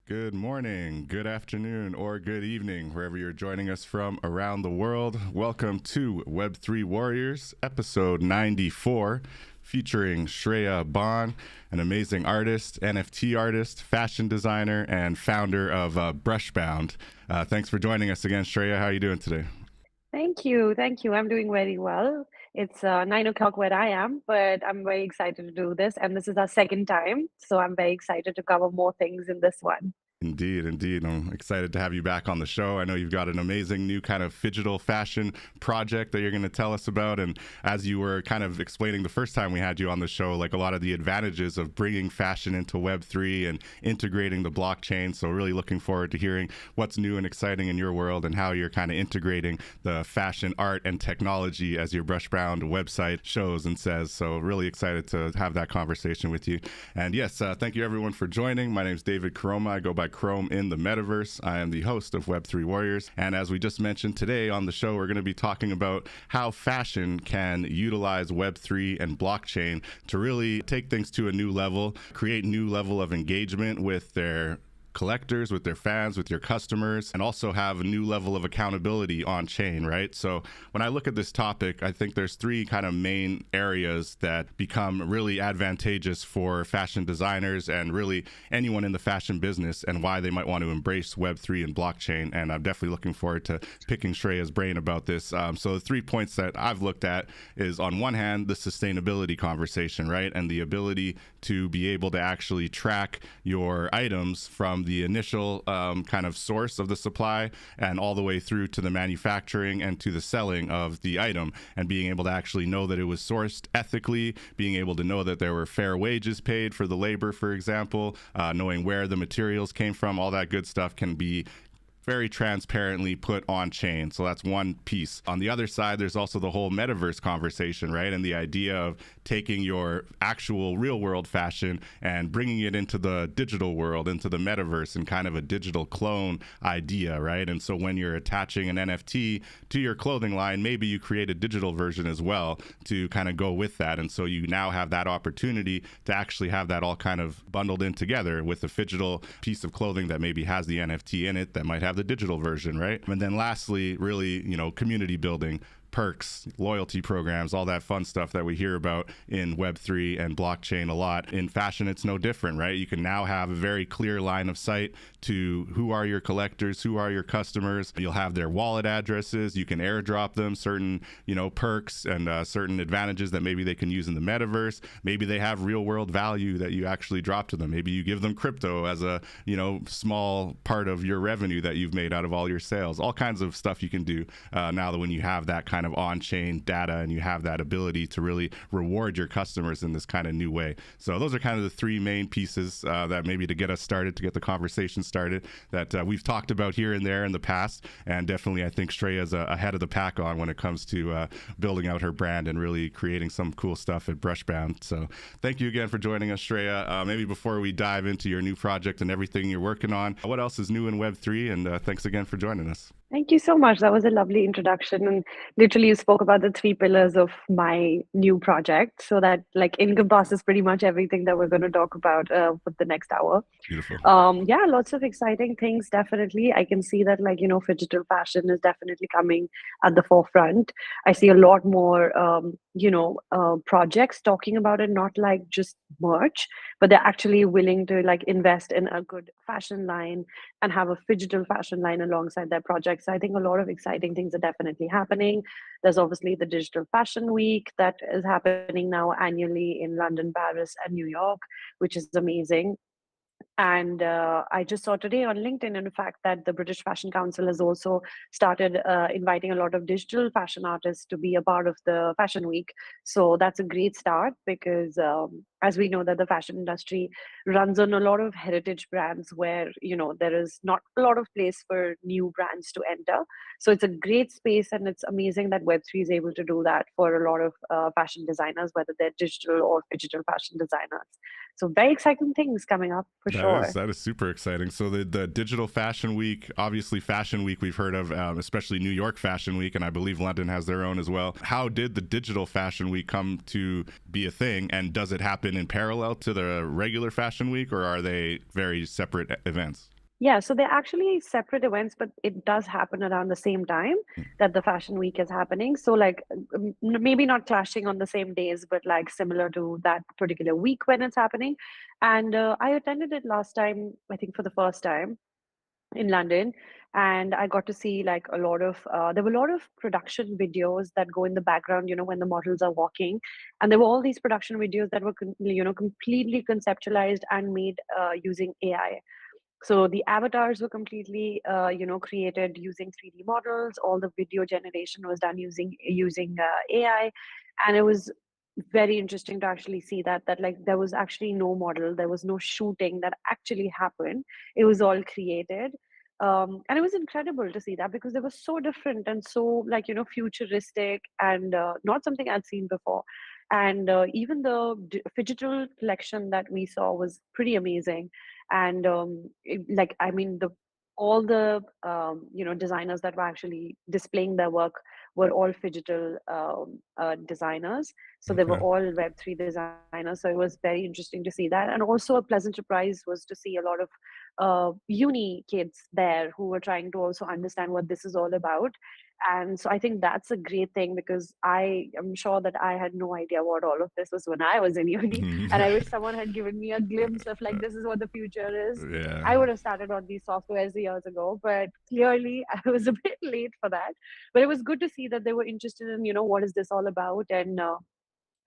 Good morning, good afternoon, or good evening, wherever you're joining us from around the world. Welcome to Web3 Warriors, episode 94, featuring Shreya Bhan, an amazing artist, NFT artist, fashion designer, and founder of Brushbound. Thanks for joining us again, Shreya. How are you doing today? Thank you. Thank you. I'm doing very well. It's 9 o'clock where I am, but I'm very excited to do this. And this is our second time. So I'm very excited to cover more things in this one. Indeed, indeed. I'm excited to have you back on the show. I know you've got an amazing new kind of phygital fashion project that you're going to tell us about. And as you were kind of explaining the first time we had you on the show, like a lot of the advantages of bringing fashion into Web3 and integrating the blockchain. So, really looking forward to hearing what's new and exciting in your world and how you're kind of integrating the fashion, art, and technology as your Brushbound website shows and says. So, really excited to have that conversation with you. And yes, thank you everyone for joining. My name is David Karoma. I go by Chrome in the metaverse. I am the host of Web3 Warriors. And as we just mentioned today on the show, we're going to be talking about how fashion can utilize Web3 and blockchain to really take things to a new level, create new level of engagement with their collectors, with their fans, with your customers, and also have a new level of accountability on chain, right? So when I look at this topic, I think there's three kind of main areas that become really advantageous for fashion designers and really anyone in the fashion business and why they might want to embrace Web3 and blockchain. And I'm definitely looking forward to picking Shreya's brain about this. So the 3 points that I've looked at is, on one hand, the sustainability conversation, right? And the ability to be able to actually track your items from the initial kind of source of the supply and all the way through to the manufacturing and to the selling of the item, and being able to actually know that it was sourced ethically, being able to know that there were fair wages paid for the labor, for example, knowing where the materials came from. All that good stuff can be very transparently put on chain. So that's one piece. On the other side, there's also the whole metaverse conversation, right? And the idea of taking your actual real world fashion and bringing it into the digital world, into the metaverse, and kind of a digital clone idea, right? And so when you're attaching an NFT to your clothing line, maybe you create a digital version as well to kind of go with that. And so you now have that opportunity to actually have that all kind of bundled in together with a phygital piece of clothing that maybe has the NFT in it, that might have the digital version, right? And then lastly, really, community building, perks, loyalty programs, all that fun stuff that we hear about in Web3 and blockchain a lot. In fashion, it's no different, right? You can now have a very clear line of sight to who are your collectors, who are your customers. You'll have their wallet addresses. You can airdrop them certain, perks and certain advantages that maybe they can use in the metaverse. Maybe they have real world value that you actually drop to them. Maybe you give them crypto as a, small part of your revenue that you've made out of all your sales. All kinds of stuff you can do now that when you have that kind of on-chain data and you have that ability to really reward your customers in this kind of new way. So those are kind of the three main pieces that maybe to get us started, to get the conversation started, that we've talked about here and there in the past. And definitely I think Shreya is ahead of the pack on when it comes to building out her brand and really creating some cool stuff at Brushbound. So thank you again for joining us, Shreya. Maybe before we dive into your new project and everything you're working on, what else is new in Web3? And thanks again for joining us. Thank you so much. That was a lovely introduction. And literally, you spoke about the three pillars of my new project. So that like encompasses pretty much everything that we're going to talk about for the next hour. Beautiful. Yeah, lots of exciting things, definitely. I can see that, digital fashion is definitely coming at the forefront. I see a lot more, projects talking about it, not like just merch, but they're actually willing to like invest in a good fashion line and have a digital fashion line alongside their projects. So I think a lot of exciting things are definitely happening. There's obviously the Digital Fashion Week that is happening now annually in London, Paris, and New York, which is amazing. And I just saw today on LinkedIn, in fact, that the British Fashion Council has also started inviting a lot of digital fashion artists to be a part of the Fashion Week. So that's a great start because, as we know, that the fashion industry runs on a lot of heritage brands where there is not a lot of place for new brands to enter. So it's a great space, and it's amazing that Web3 is able to do that for a lot of fashion designers, whether they're digital or digital fashion designers. So very exciting things coming up for sure. That is super exciting. So the Digital Fashion Week, obviously Fashion Week we've heard of, especially New York Fashion Week, and I believe London has their own as well. How did the Digital Fashion Week come to be a thing, and does it happen in parallel to the regular Fashion Week, or are they very separate events? Yeah, so they're actually separate events, but it does happen around the same time that the fashion week is happening. So, like, maybe not clashing on the same days, but like similar to that particular week when it's happening. And I attended it last time, I think for the first time in London, and I got to see like a lot of there were a lot of production videos that go in the background, when the models are walking, and there were all these production videos that were completely conceptualized and made using AI. So the avatars were completely, created using 3D models. All the video generation was done using AI, and it was very interesting to actually see that like there was actually no model, there was no shooting that actually happened. It was all created, and it was incredible to see that because they were so different and so like futuristic and not something I'd seen before. And even the phygital collection that we saw was pretty amazing. And like I mean the all the designers that were actually displaying their work were all phygital designers, so they were Okay. all Web3 designers. So it was very interesting to see that, and also a pleasant surprise was to see a lot of uni kids there who were trying to also understand what this is all about. And so I think that's a great thing because I am sure that I had no idea what all of this was when I was in uni. And I wish someone had given me a glimpse of like, this is what the future is. Yeah. I would have started on these softwares years ago, but clearly I was a bit late for that. But it was good to see that they were interested in, what is this all about? And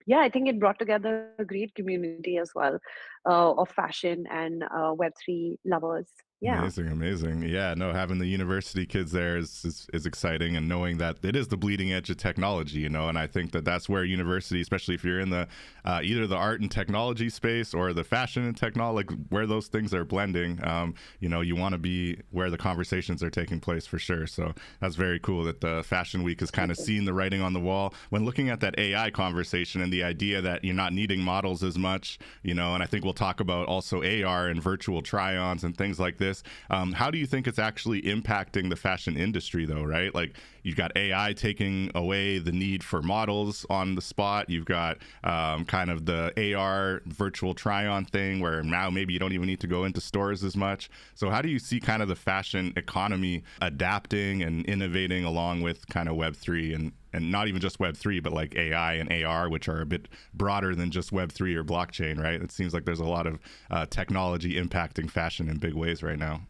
yeah, I think it brought together a great community as well of fashion and Web3 lovers. Yeah. Amazing, amazing. Yeah, no, having the university kids there is exciting, and knowing that it is the bleeding edge of technology, and I think that that's where university, especially if you're in the either the art and technology space or the fashion and technology, like where those things are blending, you want to be where the conversations are taking place for sure. So that's very cool that the Fashion Week has kind of seen the writing on the wall when looking at that AI conversation and the idea that you're not needing models as much, and I think we'll talk about also AR and virtual try-ons and things like this. How do you think it's actually impacting the fashion industry, though, right? Like, you've got AI taking away the need for models on the spot. You've got kind of the AR virtual try-on thing where now maybe you don't even need to go into stores as much. So how do you see kind of the fashion economy adapting and innovating along with kind of Web3 and not even just Web3, but like AI and AR, which are a bit broader than just Web3 or blockchain, right? It seems like there's a lot of technology impacting fashion in big ways right now.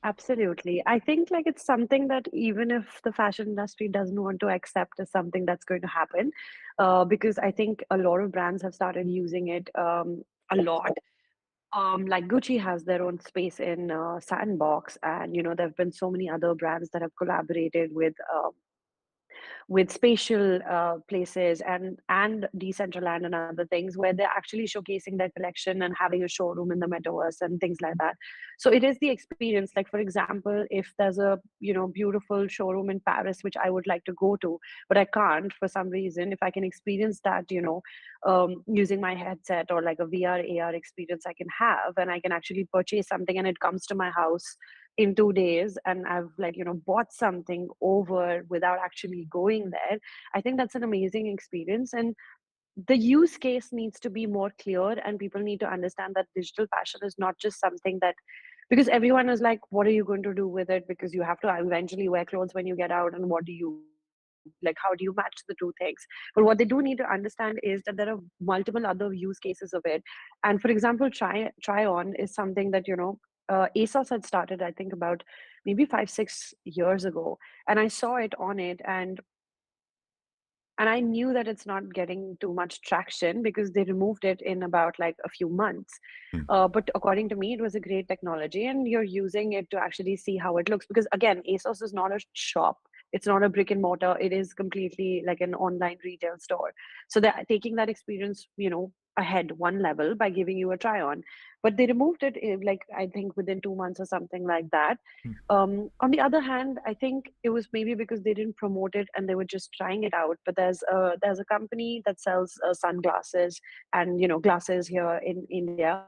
Absolutely. I think like it's something that even if the fashion industry doesn't want to accept as something that's going to happen, because I think a lot of brands have started using it a lot. Like Gucci has their own space in Sandbox, and there have been so many other brands that have collaborated with spatial places and Decentraland and other things where they're actually showcasing their collection and having a showroom in the metaverse and things like that. So it is the experience. Like for example, if there's a beautiful showroom in Paris which I would like to go to, but I can't for some reason, if I can experience that, using my headset or like a VR AR experience I can have, and I can actually purchase something and it comes to my house in 2 days, and I've like bought something over without actually going there. I think that's an amazing experience, and the use case needs to be more clear, and people need to understand that digital fashion is not just something that, because everyone is like, what are you going to do with it, because you have to eventually wear clothes when you get out, and what do you like, how do you match the two things? But what they do need to understand is that there are multiple other use cases of it. And for example, try on is something that ASOS had started, I think, about maybe 5 6 years ago, and I saw it on it, and I knew that it's not getting too much traction because they removed it in about like a few months. Hmm. But according to me, it was a great technology, and you're using it to actually see how it looks. Because again, ASOS is not a shop, it's not a brick and mortar, it is completely like an online retail store. So they're taking that experience, ahead one level by giving you a try on. But they removed it like I think within 2 months or something like that. On the other hand, I think it was maybe because they didn't promote it and they were just trying it out. But there's a company that sells sunglasses and glasses here in India.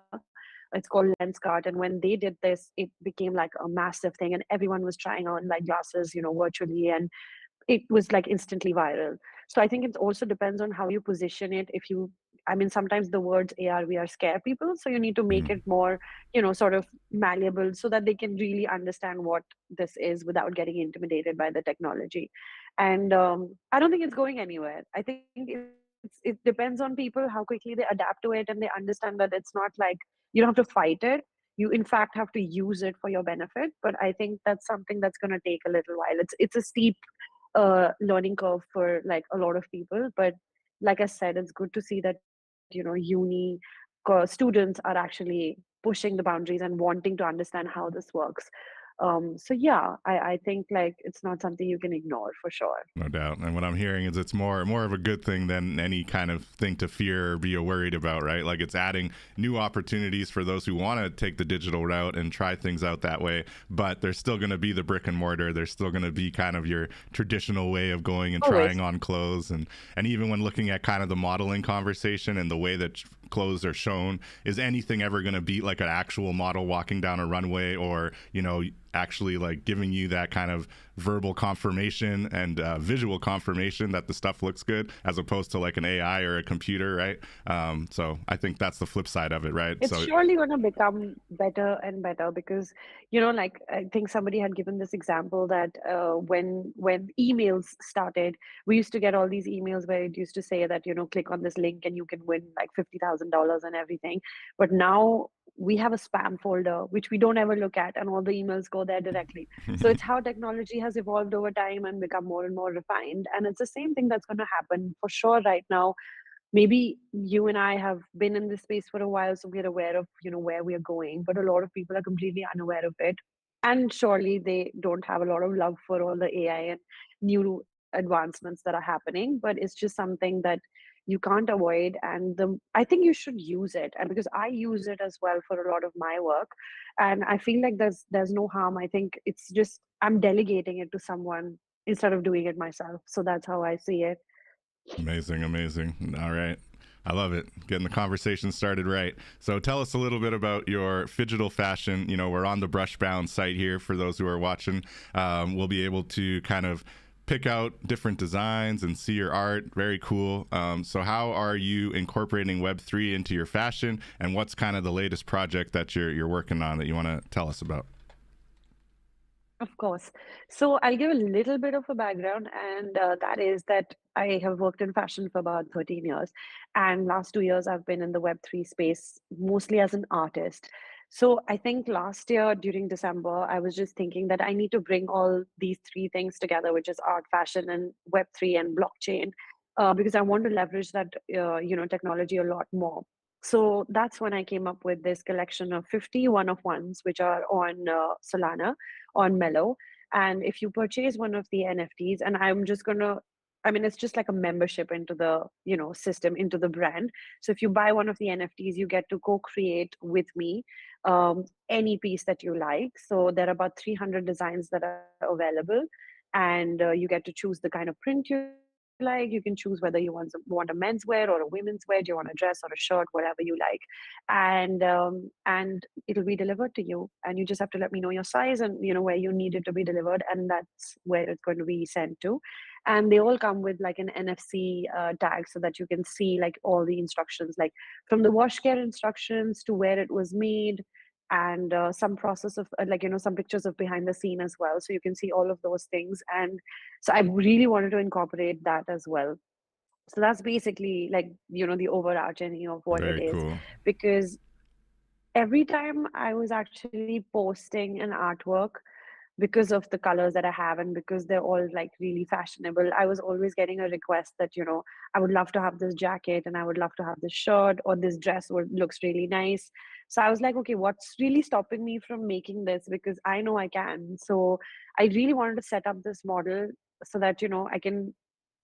It's called Lenskart, and when they did this, it became like a massive thing, and everyone was trying on like glasses, virtually, and it was like instantly viral. So I think it also depends on how you position it. If you I mean, sometimes the words AR, VR scare people. So you need to make it Mhm. more, sort of malleable so that they can really understand what this is without getting intimidated by the technology. And I don't think it's going anywhere. I think it depends on people how quickly they adapt to it and they understand that it's not like you don't have to fight it. You in fact have to use it for your benefit. But I think that's something that's going to take a little while. It's a steep learning curve for like a lot of people. But like I said, it's good to see that uni students are actually pushing the boundaries and wanting to understand how this works. So yeah, I think like it's not something you can ignore for sure. No doubt. And what I'm hearing is it's more of a good thing than any kind of thing to fear or be worried about, right? Like it's adding new opportunities for those who want to take the digital route and try things out that way. But there's still going to be the brick and mortar. There's still going to be kind of your traditional way of going and trying Always. on clothes. And even when looking at kind of the modeling conversation and the way that clothes are shown, is anything ever going to beat like an actual model walking down a runway, or actually like giving you that kind of verbal confirmation and visual confirmation that the stuff looks good, as opposed to like an AI or a computer, right? So I think that's the flip side of it, right? It's So surely going to become better and better because, like I think somebody had given this example that when emails started, we used to get all these emails where it used to say that click on this link and you can win like $50,000 and everything. But now we have a spam folder which we don't ever look at, and all the emails go there directly. So it's how technology has evolved over time and become more and more refined, and it's the same thing that's going to happen for sure right now. Maybe you and I have been in this space for a while, so we're aware of where we are going, but a lot of people are completely unaware of it. And surely they don't have a lot of love for all the AI and new advancements that are happening, but it's just something that you can't avoid. And I think you should use it, and because I use it as well for a lot of my work, and I feel like there's no harm. I think it's just I'm delegating it to someone instead of doing it myself. So that's how I see it. amazing, amazing. All right. I love it. Getting the conversation started right. So tell us a little bit about your phygital fashion. We're on the Brushbound site here for those who are watching. We'll be able to kind of pick out different designs and see your art. Very cool. So how are you incorporating Web3 into your fashion, and what's kind of the latest project that you're working on that you want to tell us about? Of course. So I'll give a little bit of a background, and that is that I have worked in fashion for about 13 years. And last 2 years, I've been in the Web3 space mostly as an artist. So I think last year during December, I was just thinking that I need to bring all these three things together, which is art, fashion, and Web3 and blockchain, because I want to leverage that, technology a lot more. So that's when I came up with this collection of 50 one-of-ones, which are on Solana, on Mellow. And if you purchase one of the NFTs, and I'm just gonna, I mean, it's just like a membership into the, system, into the brand. So if you buy one of the NFTs, you get to co-create with me any piece that you like. So there are about 300 designs that are available, and you get to choose the kind of print you like. You can choose whether you want a menswear or a women's wear. Do you want a dress or a shirt, whatever you like, and it'll be delivered to you. And you just have to let me know your size and where you need it to be delivered, and that's where it's going to be sent to. And they all come with like an NFC tag so that you can see like all the instructions, like from the wash care instructions to where it was made, and some process of like some pictures of behind the scene as well, so you can see all of those things. And so I really wanted to incorporate that as well. So that's basically like the overarching of what it Very is, cool. because every time I was actually posting an artwork, because of the colors that I have and because they're all like really fashionable, I was always getting a request that, I would love to have this jacket and I would love to have this shirt, or this dress would looks really nice. So I was like, okay, what's really stopping me from making this? Because I know I can. So I really wanted to set up this model so that, I can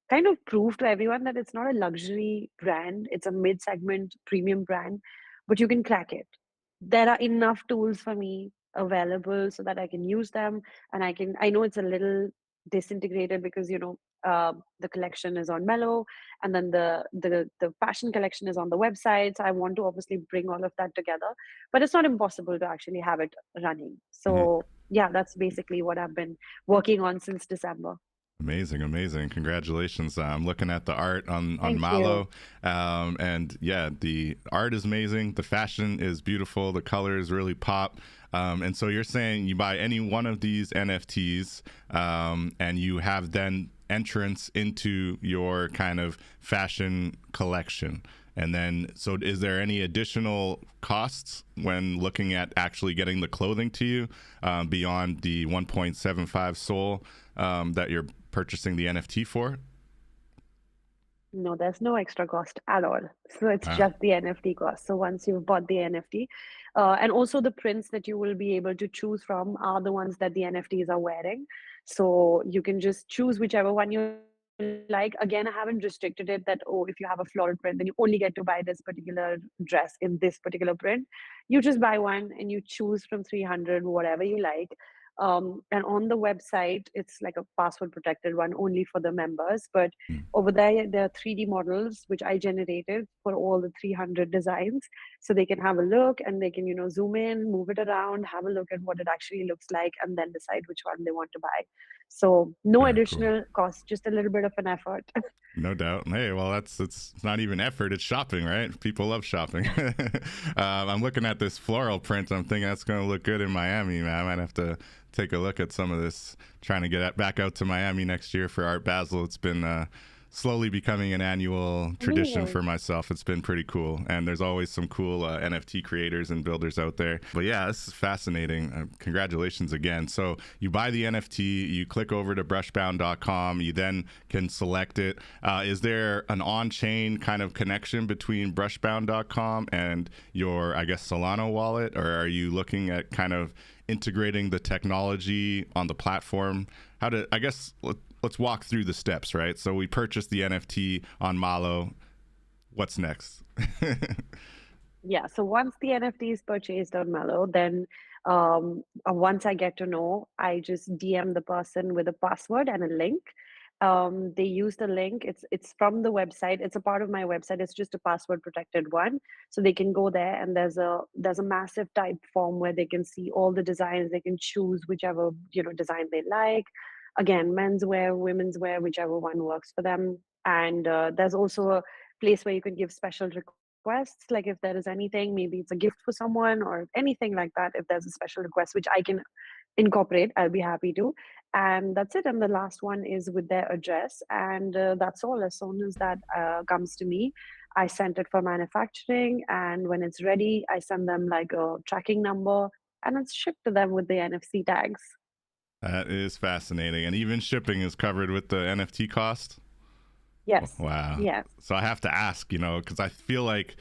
kind of prove to everyone that it's not a luxury brand, it's a mid segment premium brand, but you can crack it. There are enough tools for me available so that I can use them, and I know it's a little disintegrated because the collection is on Mellow, and then the fashion collection is on the website. So I want to obviously bring all of that together, but it's not impossible to actually have it running. Mhm. So yeah, that's basically what I've been working on since December. Amazing, amazing! Congratulations! I'm looking at the art on Thank you. Malo, and yeah, the art is amazing. The fashion is beautiful. The colors really pop. And so you're saying you buy any one of these NFTs, and you have then entrance into your kind of fashion collection. And then, so is there any additional costs when looking at actually getting the clothing to you, beyond the 1.75 Sol, that you're purchasing the NFT for? No, there's no extra cost at all. So it's Ah, just the NFT cost. So once you've bought the NFT, and also the prints that you will be able to choose from are the ones that the NFTs are wearing. So you can just choose whichever one you like. Again, I haven't restricted it that, oh, if you have a floral print, then you only get to buy this particular dress in this particular print. You just buy one and you choose from 300, whatever you like. And on the website, it's like a password protected one only for the members. But mm, over there are 3D models which I generated for all the 300 designs. So they can have a look and they can, zoom in, move it around, have a look at what it actually looks like, and then decide which one they want to buy. So no very cool. additional cost, just a little bit of an effort. No doubt. Hey, well, that's it's not even effort; it's shopping, right? People love shopping. I'm looking at this floral print. I'm thinking that's going to look good in Miami, man. I might have to take a look at some of this. Trying to back out to Miami next year for Art Basel. It's been slowly becoming an annual tradition Amazing. for myself. It's been pretty cool, and there's always some cool NFT creators and builders out there. But yeah, this is fascinating. Congratulations again. So you buy the NFT, you click over to brushbound.com, you then can select it. Is there an on-chain kind of connection between brushbound.com and your, I guess, Solana wallet, or are you looking at kind of integrating the technology on the platform? How to, I guess, let's walk through the steps, right? So we purchased the NFT on Malo. What's next? Yeah. So once the NFT is purchased on Mellow, then once I get to know, I just DM the person with a password and a link. They use the link. It's from the website. It's a part of my website. It's just a password protected one, so they can go there and there's a massive type form where they can see all the designs. They can choose whichever design they like. Again, menswear, women's wear, whichever one works for them. And there's also a place where you can give special requests, like if there is anything, maybe it's a gift for someone or anything like that. If there's a special request which I can incorporate, I'll be happy to. And that's it. And the last one is with their address, and that's all. As soon as that comes to me, I send it for manufacturing, and when it's ready, I send them like a tracking number, and it's shipped to them with the NFC tags. That is fascinating. And even shipping is covered with the NFT cost. Yes. Wow. Yes. So I have to ask, because I feel like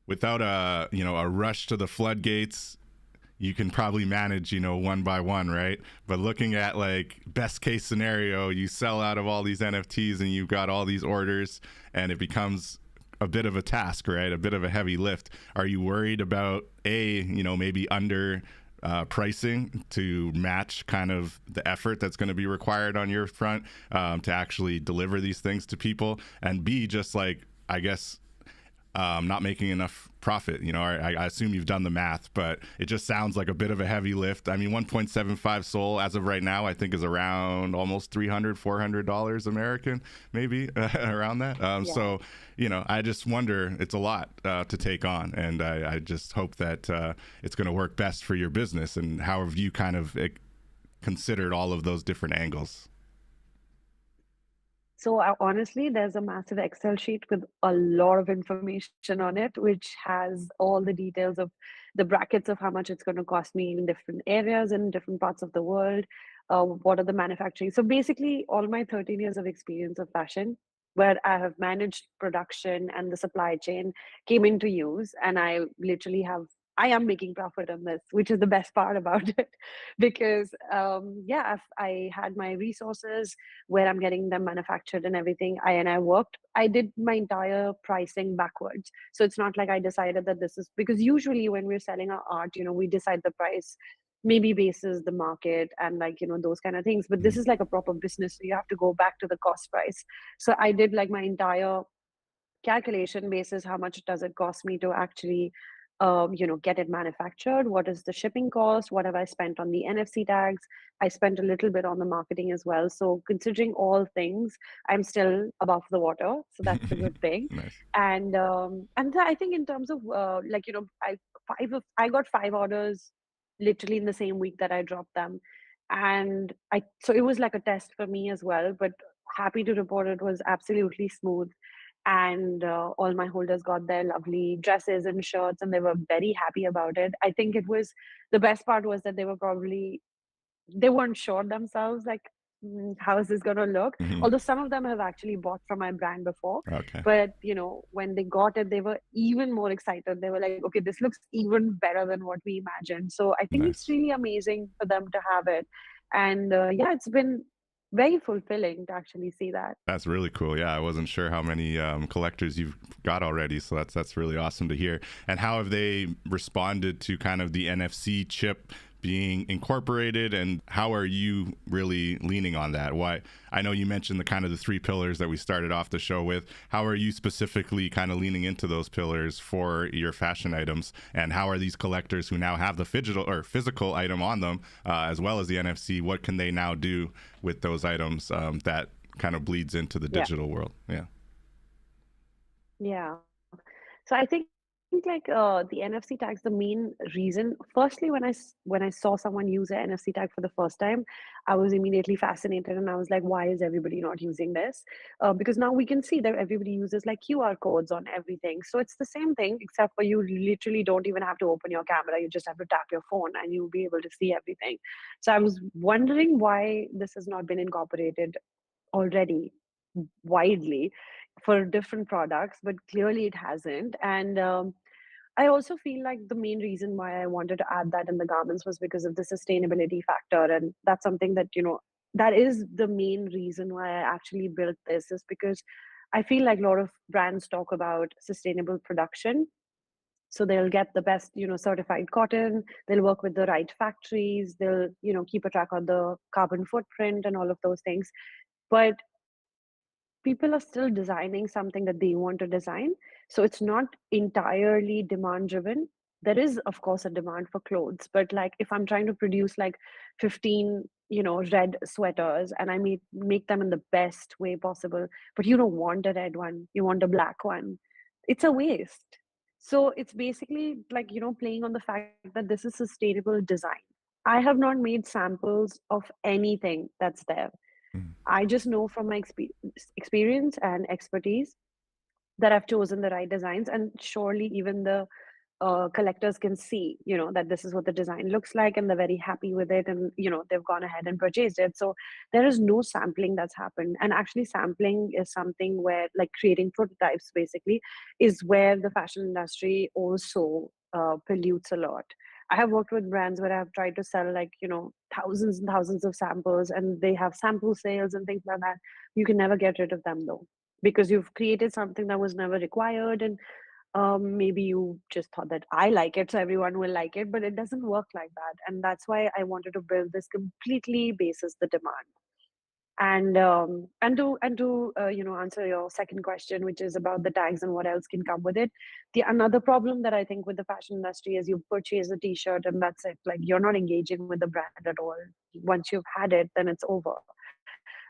without a rush to the floodgates, you can probably manage, one by one, right? But looking at like best case scenario, you sell out of all these NFTs and you've got all these orders and it becomes a bit of a task, right? A bit of a heavy lift. Are you worried about maybe under pricing to match kind of the effort that's going to be required on your front, to actually deliver these things to people, and B, just like, I guess, not making enough profit? I assume you've done the math, but it just sounds like a bit of a heavy lift. I mean, 1.75 Sol as of right now, I think is around almost $300-$400 American, maybe around that. Yeah. I just wonder, it's a lot to take on, and I just hope that it's going to work best for your business. And how have you kind of considered all of those different angles? So honestly, there's a massive Excel sheet with a lot of information on it, which has all the details of the brackets of how much it's going to cost me in different areas in different parts of the world. What are the manufacturing? So basically, all my 13 years of experience of fashion, where I have managed production and the supply chain, came into use, and I am making profit on this, which is the best part about it, because yeah, I had my resources where I'm getting them manufactured and everything. I worked. I did my entire pricing backwards. So it's not like I decided that this is, because usually when we're selling our art, we decide the price maybe basis the market and like those kind of things. But this Mm, is like a proper business, so you have to go back to the cost price. So I did like my entire calculation basis how much does it cost me to actually get it manufactured? What is the shipping cost? What have I spent on the NFC tags? I spent a little bit on the marketing as well. So considering all things, I'm still above the water. So that's a good thing. Nice. And I think in terms of I got 5 orders literally in the same week that I dropped them. And I so it was like a test for me as well, but happy to report it was absolutely smooth. And all my holders got their lovely dresses and shirts, and they were very happy about it. I think it was the best part was that they weren't sure themselves, like, how is this going to look? Hmm. Although some of them have actually bought from my brand before, Okay. but when they got it, they were even more excited. They were like, okay, this looks even better than what we imagined. So I think it's Nice. really amazing for them to have it. And yeah, it's been very fulfilling to actually see that. That's really cool. Yeah, I wasn't sure how many collectors you've got already, so that's really awesome to hear. And how have they responded to kind of the NFC chip being incorporated, and how are you really leaning on that? Why, I know you mentioned the kind of the 3 pillars that we started off the show with. How are you specifically kind of leaning into those pillars for your fashion items, and how are these collectors who now have the physical item on them, as well as the NFC, what can they now do with those items that kind of bleeds into the Yeah. digital world? Yeah. Yeah. So I think like the NFC tags, the main reason, firstly, when I saw someone use an NFC tag for the first time, I was immediately fascinated, and I was like, why is everybody not using this? Because now we can see that everybody uses like QR codes on everything. So it's the same thing, except for you literally don't even have to open your camera. You just have to tap your phone and you'll be able to see everything. So I was wondering why this has not been incorporated already widely for different products, but clearly it hasn't. And I also feel like the main reason why I wanted to add that in the garments was because of the sustainability factor. And that's something that, that is the main reason why I actually built this, is because I feel like a lot of brands talk about sustainable production. So they'll get the best, certified cotton, they'll work with the right factories, they'll, keep a track on the carbon footprint and all of those things. But people are still designing something that they want to design. So it's not entirely demand driven. There is, of course, a demand for clothes, but like if I'm trying to produce like 15, red sweaters, and I make them in the best way possible, but you don't want a red one, you want a black one, it's a waste. So it's basically like, playing on the fact that this is sustainable design. I have not made samples of anything that's there. Mhm. I just know from my experience and expertise that I've chosen the right designs, and surely even the collectors can see, that this is what the design looks like, and they're very happy with it, and they've gone ahead and purchased it. So there is no sampling that's happened, and actually sampling is something where, like, creating prototypes basically, is where the fashion industry also pollutes a lot. I have worked with brands where I've tried to sell, like, thousands and thousands of samples, and they have sample sales and things like that. You can never get rid of them though, because you've created something that was never required. And maybe you just thought that I like it, so everyone will like it, but it doesn't work like that. And that's why I wanted to build this completely basis the demand. And answer your second question, which is about the tags and what else can come with it. The another problem that I think with the fashion industry is you purchase a t-shirt and that's it. Like, you're not engaging with the brand at all. Once you've had it, then it's over.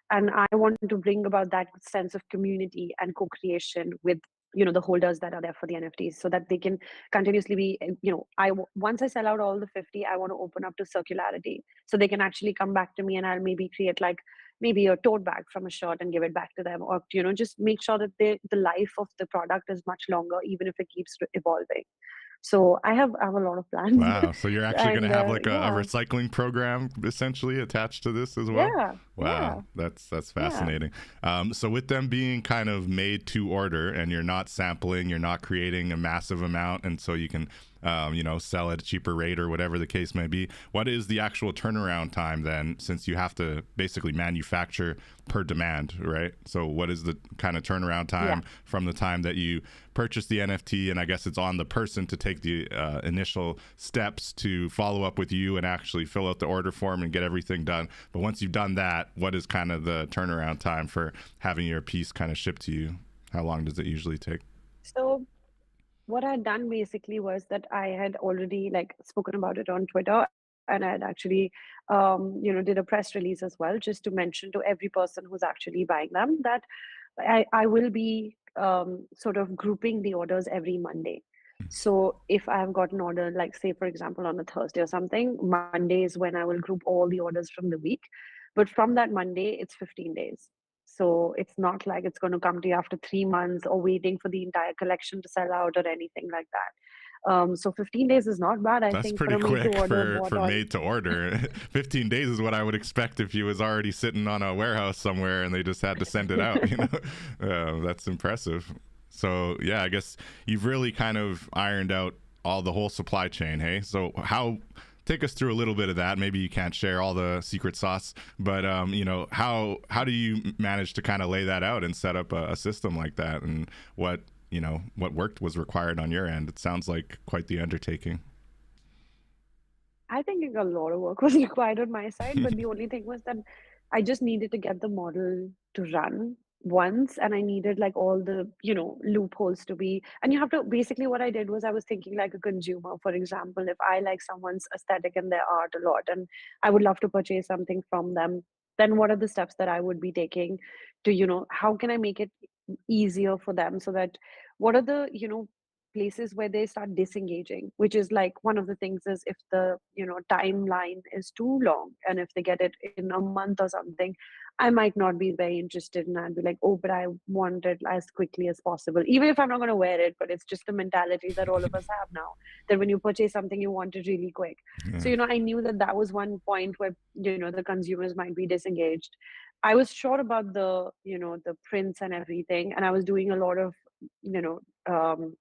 And I want to bring about that sense of community and co-creation with, the holders that are there for the NFTs, so that they can continuously be, once I sell out all the 50, I want to open up to circularity, so they can actually come back to me, and I'll maybe create like maybe a tote bag from a shirt and give it back to them, or just make sure that the life of the product is much longer, even if it keeps evolving. So I have a lot of plans. Wow. So you're actually going to And have like a yeah. recycling program essentially attached to this as well? Yeah. Wow, Yeah. that's Yeah. fascinating. So with them being kind of made to order, and you're not sampling, you're not creating a massive amount, and so you can, sell at a cheaper rate or whatever the case may be. What is the actual turnaround time then, since you have to basically manufacture per demand, right? So what is the kind of turnaround Yeah. time from the time that you purchase the NFT, and I guess it's on the person to take the initial steps to follow up with you and actually fill out the order form and get everything done. But once you've done that, what is kind of the turnaround time for having your piece kind of shipped to you? How long does it usually take? So what I had done basically was that I had already like spoken about it on Twitter, and I had actually, did a press release as well, just to mention to every person who's actually buying them that I will be sort of grouping the orders every Monday. So if I have got an order, like say for example on a Thursday or something, Monday is when I will group all the orders from the week. But from that Monday, it's 15 days. So it's not like it's going to come to you after 3 months or waiting for the entire collection to sell out or anything like that. So 15 days is not bad, I That's think, for pretty a made to quick order for bought on. made to order. 15 days is what I would expect if you was already sitting on a warehouse somewhere and they just had to send it out. That's impressive. So yeah, I guess you've really kind of ironed out all the whole supply chain. Hey, so how? Take us through a little bit of that. Maybe you can't share all the secret sauce, but how do you manage to kind of lay that out and set up a system like that, and what work was required on your end? It sounds like quite the undertaking. I think a lot of work was required on my side, but the only thing was that I just needed to get the model to run once, and I needed like all the, loopholes to be. And you have to basically what I did was I was thinking like a consumer. For example, if I like someone's aesthetic and their art a lot, and I would love to purchase something from them, then what are the steps that I would be taking to, how can I make it easier for them so that what are the, places where they start disengaging, which is like one of the things is if the timeline is too long and if they get it in a month or something, I might not be very interested and I'd be like, oh, but I want it as quickly as possible, even if I'm not going to wear it. But it's just the mentality that all of us have now, that when you purchase something you want it really quick. So Yeah. I knew that that was one point where the consumers might be disengaged. I was sure about the the prints and everything, and I was doing a lot of you know um,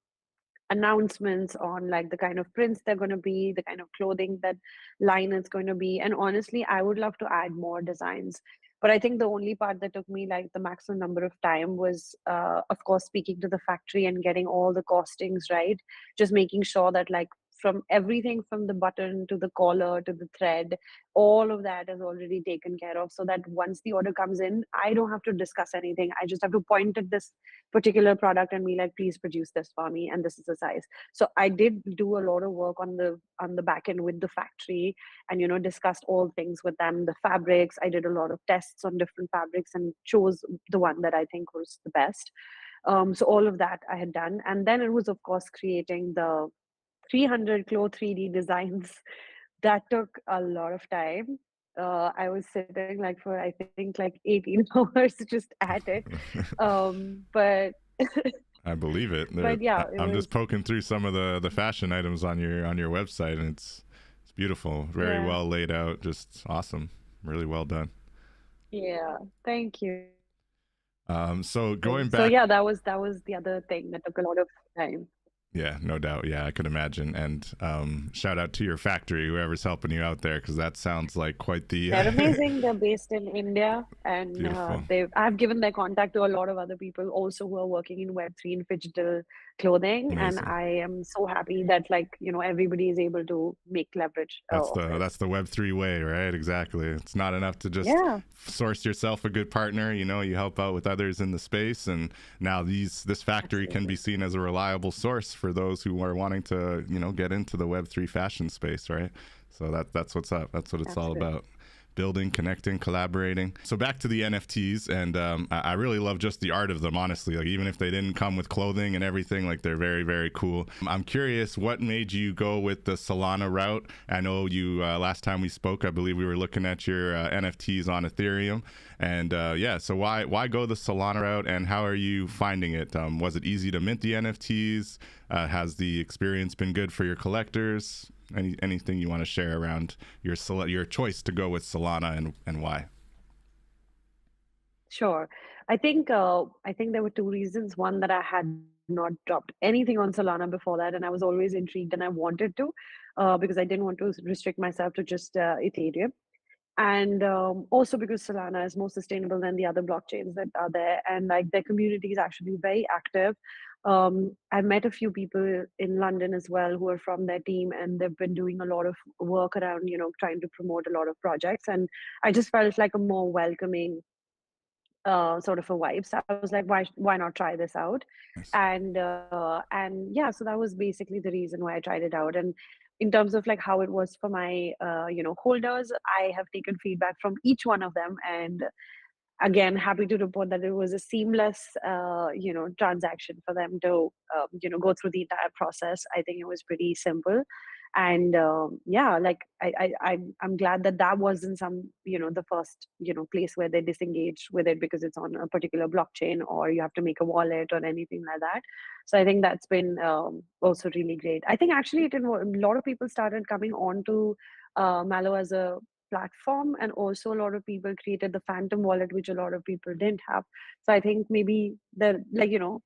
announcements on like the kind of prints they're going to be, the kind of clothing that line is going to be. And honestly, I would love to add more designs. But I think the only part that took me like the maximum number of time was, of course, speaking to the factory and getting all the costings right. Just making sure that like from everything from the button to the collar to the thread, all of that is already taken care of so that once the order comes in, I don't have to discuss anything. I just have to point at this particular product and be like, please produce this for me and this is the size. So I did do a lot of work on the back end with the factory, and discussed all things with them. The fabrics, I did a lot of tests on different fabrics and chose the one that I think was the best. So all of that I had done, and then it was of course creating the 300 Clo 3D designs. That took a lot of time. I was sitting like for I think like 18 hours just at it. But I believe it. but yeah, it I'm just was. poking through some of the fashion items on your website, and it's beautiful, very Yeah, well laid out, just awesome, really well done. yeah. Thank you. So going So back. yeah, that was the other thing that took a lot of time. Yeah, no doubt. Yeah, I could imagine. And shout out to your factory, whoever's helping you out there, because that sounds like quite the They're amazing. They're based in India, and beautiful. I've given their contact to a lot of other people also who are working in Web3 and phygital clothing, and Amazing. I am so happy that like everybody is able to make leverage of it. That's the Web3 way, right? Exactly. It's not enough to just Yeah, source yourself a good partner. You help out with others in the space, and now this factory can be absolutely, seen as a reliable source for those who are wanting to get into the Web3 fashion space, right? So that's what's up. That's what it's all absolutely. about. Building, connecting, collaborating. So back to the NFTs, and I really love just the art of them. Honestly, like even if they didn't come with clothing and everything, like they're very, very cool. I'm curious, what made you go with the Solana route? I know you last time we spoke, I believe we were looking at your NFTs on Ethereum, and yeah. So why go the Solana route, and how are you finding it? Was it easy to mint the NFTs? Has the experience been good for your collectors? Anything you want to share around your choice to go with Solana and why? Sure. I think there were two reasons. One, that I had not dropped anything on Solana before that, and I was always intrigued and I wanted to, because I didn't want to restrict myself to just Ethereum. And also because Solana is more sustainable than the other blockchains that are there, and like their community is actually very active. I've met a few people in London as well who are from their team, and they've been doing a lot of work around trying to promote a lot of projects, and I just felt like a more welcoming sort of a vibe. So I was like, why not try this out? Nice. And yeah, so that was basically the reason why I tried it out. And in terms of like how it was for my holders, I have taken feedback from each one of them, and again, happy to report that it was a seamless transaction for them to go through the entire process. I think it was pretty simple. And yeah, like I'm glad that that wasn't some the first place where they disengage with it because it's on a particular blockchain or you have to make a wallet or anything like that. So I think that's been also really great. I think actually a lot of people started coming on to Mallow as a platform, and also a lot of people created the phantom wallet, which a lot of people didn't have. So I think maybe the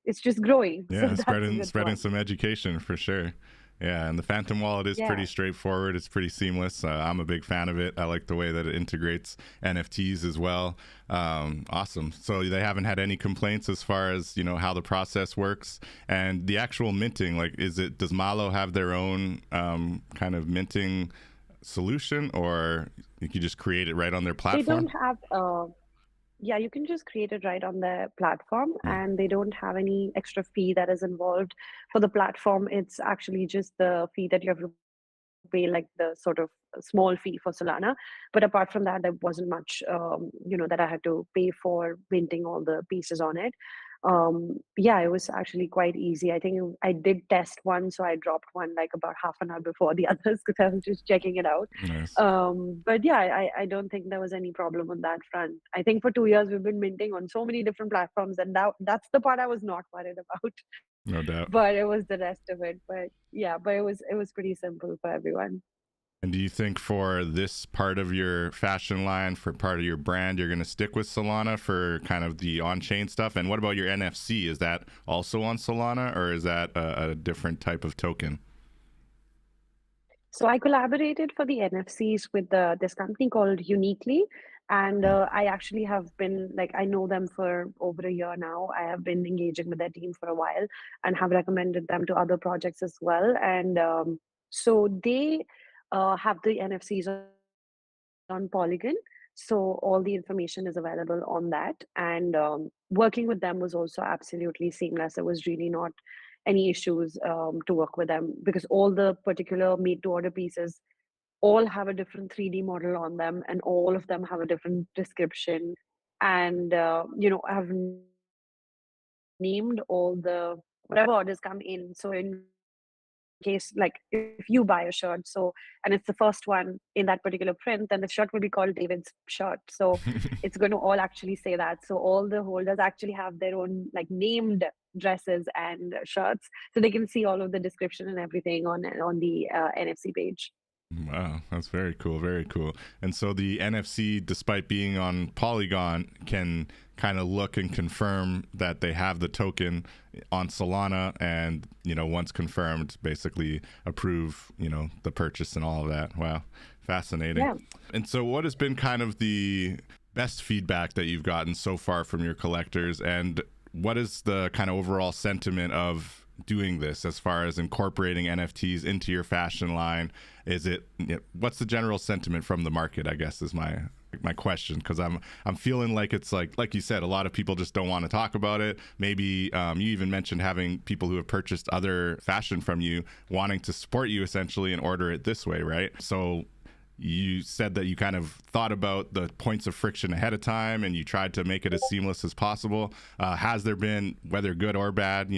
it's just growing. So Yeah, that's a good spreading point. some education for sure. Yeah, and the Phantom wallet is Yeah. pretty straightforward. It's pretty seamless. I'm a big fan of it. I like the way that it integrates NFTs as well. Awesome. So they haven't had any complaints as far as how the process works and the actual minting. Like, does Malo have their own kind of minting solution, or you can just create it right on their They platform? don't have yeah, you can just create it right on their platform, Yeah. and they don't have any extra fee that is involved for the platform. It's actually just the fee that you have to pay, like the sort of small fee for Solana. But apart from that, there wasn't much, that I had to pay for minting all the pieces on it. Yeah, it was actually quite easy. I think I did test one, so I dropped one like about half an hour before the others because I was just checking it out. Nice. But yeah, I don't think there was any problem on that front. I think for 2 years we've been minting on so many different platforms, and that's the part I was not worried about. No doubt. But it was the rest of it. But yeah, but it was pretty simple for everyone. And do you think for this part of your fashion line, for part of your brand, you're going to stick with Solana for kind of the on-chain stuff? And what about your NFC? Is that also on Solana, or is that a different type of token? So I collaborated for the NFCs with this company called Uniquely, and Hmm. I actually have been like I know them for over a year now. I have been engaging with their team for a while and have recommended them to other projects as well. And so they have the NFCs on Polygon. So all the information is available on that. And working with them was also absolutely seamless. It was really not any issues to work with them because all the particular made to order pieces all have a different 3D model on them, and all of them have a different description. And have named all the whatever orders come in. So in case like if you buy a shirt, so and it's the first one in that particular print, then the shirt will be called David's shirt. So it's going to all actually say that. So all the holders actually have their own like named dresses and shirts, so they can see all of the description and everything on the NFC page. Wow, that's very cool, very cool. And so the NFC, despite being on Polygon, can kind of look and confirm that they have the token on Solana, and once confirmed, basically approve the purchase and all of that. Wow, fascinating. Yeah. And so, what has been kind of the best feedback that you've gotten so far from your collectors, and what is the kind of overall sentiment of doing this as far as incorporating NFTs into your fashion line? Is it what's the general sentiment from the market, I guess, is my question, because I'm feeling like it's like you said, a lot of people just don't want to talk about it. Maybe you even mentioned having people who have purchased other fashion from you wanting to support you essentially and order it this way, right? So you said that you kind of thought about the points of friction ahead of time and you tried to make it as seamless as possible. Has there been, whether good or bad,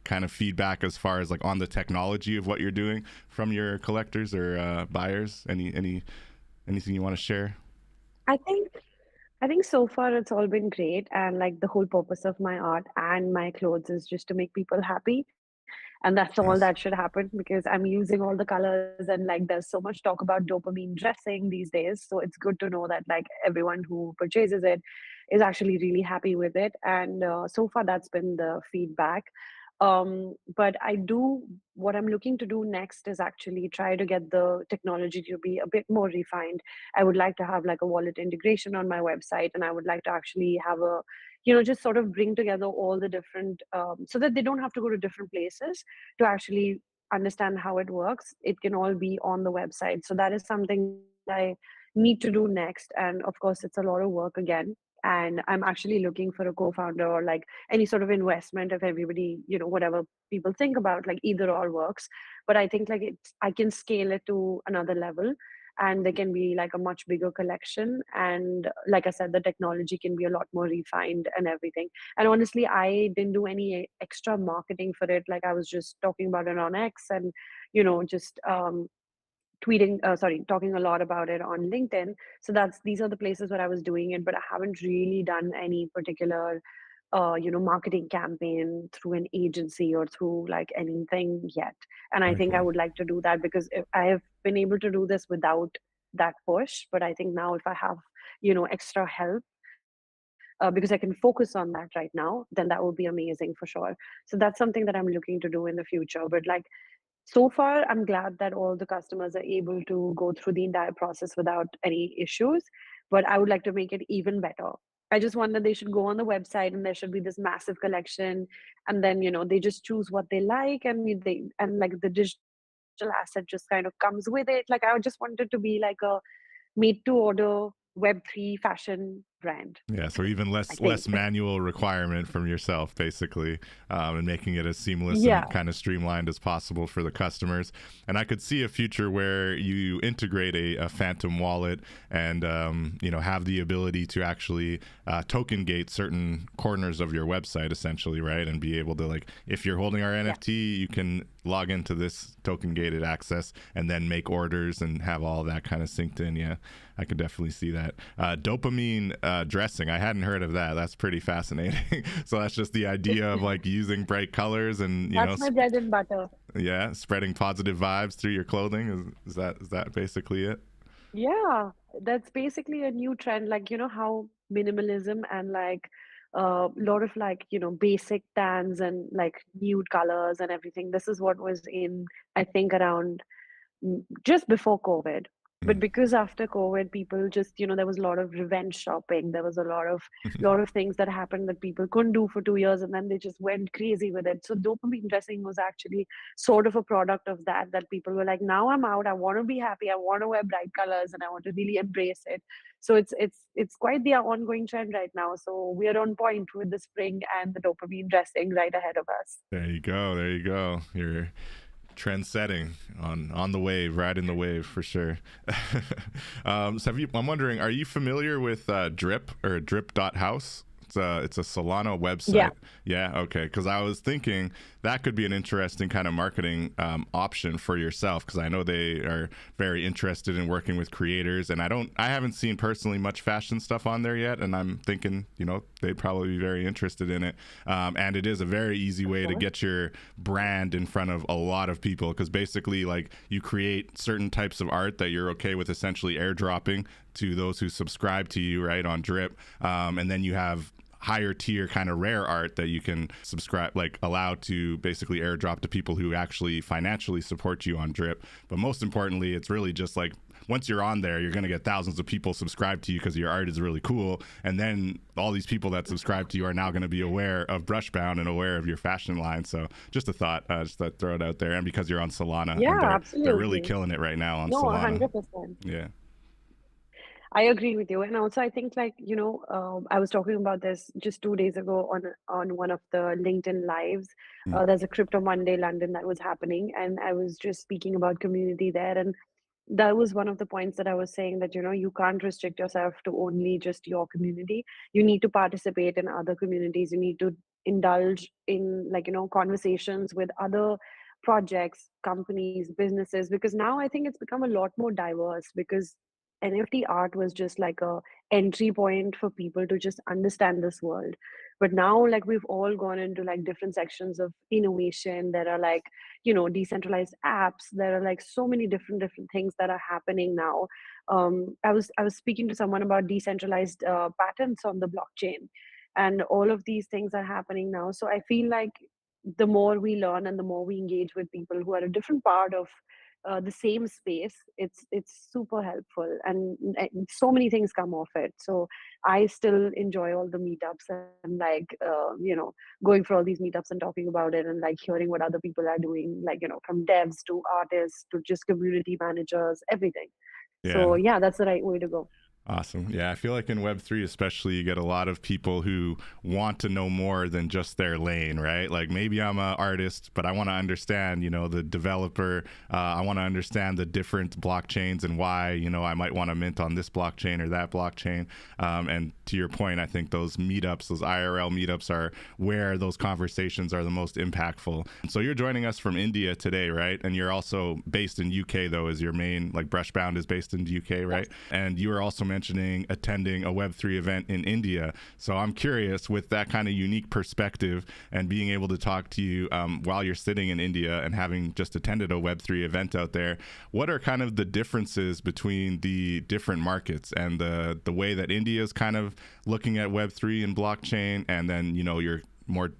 kind of feedback as far as like on the technology of what you're doing from your collectors or buyers? Anything you want to share? I think I think so far it's all been great, and like the whole purpose of my art and my clothes is just to make people happy, and that's all Nice. that should happen because I'm using all the colors, and like there's so much talk about dopamine dressing these days, so it's good to know that like everyone who purchases it is actually really happy with it. And so far that's been the feedback. But what I'm looking to do next is actually try to get the technology to be a bit more refined. I would like to have like a wallet integration on my website, and I would like to actually have a just sort of bring together all the different so that they don't have to go to different places to actually understand how it works. It can all be on the website. So that is something I need to do next, and of course it's a lot of work again. and I'm actually looking for a co-founder or like any sort of investment if everybody, whatever people think about, like either or works. But I think like I can scale it to another level, and there can be like a much bigger collection, and like I said, the technology can be a lot more refined and everything. And honestly, I didn't do any extra marketing for it. Like I was just talking about it on X, and just talking a lot about it on LinkedIn. So these are the places where I was doing it, but I haven't really done any particular marketing campaign through an agency or through like anything yet. And I Very think I cool. would like to do that, because if I have been able to do this without that push. But I think now if I have extra help, because I can focus on that right now, then that would be amazing for sure. So that's something that I'm looking to do in the future. But like, so far, I'm glad that all the customers are able to go through the entire process without any issues, but I would like to make it even better. I just want that they should go on the website and there should be this massive collection, and then they just choose what they like, and like the digital asset just kind of comes with it. Like I just want it to be like a made to order Web3 fashion brand, Yeah, so even I less think. manual requirement from yourself, basically, and making it as seamless and Yeah. kind of streamlined as possible for the customers. And I could see a future where you integrate a Phantom wallet and have the ability to actually token gate certain corners of your website, essentially, right? And be able to, like, if you're holding our Yeah. NFT, you can log into this token gated access and then make orders and have all that kind of synced in. Yeah, I could definitely see that. Dopamine dressing, I hadn't heard of that. That's pretty fascinating. So that's just the idea of like using bright colors and That's my bread and butter. yeah, spreading positive vibes through your clothing. Is that basically it? Yeah, that's basically a new trend. Like, how minimalism and like a lot of like, basic tans and like nude colors and everything. This is what was in, I think, around just before COVID. But Mm. because after COVID, people just, there was a lot of revenge shopping. There was a lot of things that happened that people couldn't do for 2 years, and then they just went crazy with it. So dopamine dressing was actually sort of a product of that people were like, now I'm out. I want to be happy. I want to wear bright colors, and I want to really embrace it. So it's quite the ongoing trend right now. So we are on point with the spring and the dopamine dressing right ahead of us. There you go. There you go. You're trend setting on the wave, riding the wave for sure. So I'm wondering, are you familiar with Drip or Drip.house? It's a Solana Yeah. website. Yeah, okay. Because I was thinking that could be an interesting kind of marketing option for yourself. Because I know they are very interested in working with creators, and I haven't seen personally much fashion stuff on there yet. And I'm thinking, they'd probably be very interested in it. And it is a very easy Of way to course. get your brand in front of a lot of people. Because basically, like, you create certain types of art that you're okay with essentially airdropping to those who subscribe to you, right, on Drip, and then you have higher tier kind of rare art that you can subscribe, like allow to basically airdrop to people who actually financially support you on Drip. But most importantly, it's really just like, once you're on there, you're going to get thousands of people subscribed to you because your art is really cool. And then all these people that subscribe to you are now going to be aware of Brushbound and aware of your fashion line. So just a thought, just to throw it out there. And because you're on Solana, Yeah, and they're really absolutely. killing it right now on No, Solana. 100%. Yeah. I agree with you. And also, I think like, I was talking about this just 2 days ago on one of the LinkedIn lives. Mm. There's a Crypto Monday London that was happening, and I was just speaking about community there. And that was one of the points that I was saying, that, you can't restrict yourself to only just your community. You need to participate in other communities. You need to indulge in like, conversations with other projects, companies, businesses, because now I think it's become a lot more diverse, because NFT art was just like a entry point for people to just understand this world. But now like we've all gone into like different sections of innovation. There are like, decentralized apps. There are like so many different things that are happening now. I was speaking to someone about decentralized patents on the blockchain, and all of these things are happening now. So I feel like the more we learn and the more we engage with people who are a different part of the same space, it's super helpful, and so many things come off it. So I still enjoy all the meetups, and like going for all these meetups and talking about it, and like hearing what other people are doing, like from devs to artists to just community managers, everything. So Yeah. yeah, that's the right way to go. Awesome. Yeah, I feel like in Web3, especially, you get a lot of people who want to know more than just their lane, right? Like maybe I'm an artist, but I want to understand, the developer. I want to understand the different blockchains and why, I might want to mint on this blockchain or that blockchain. And to your point, I think those meetups, those IRL meetups are where those conversations are the most impactful. So you're joining us from India today, right? And you're also based in UK, though, is your main, like Brushbound is based in UK, right? And you were also mentioning attending a Web3 event in India. So I'm curious, with that kind of unique perspective and being able to talk to you while you're sitting in India and having just attended a Web3 event out there, what are kind of the differences between the different markets and the way that India is kind of looking at Web3 and blockchain, and then, your more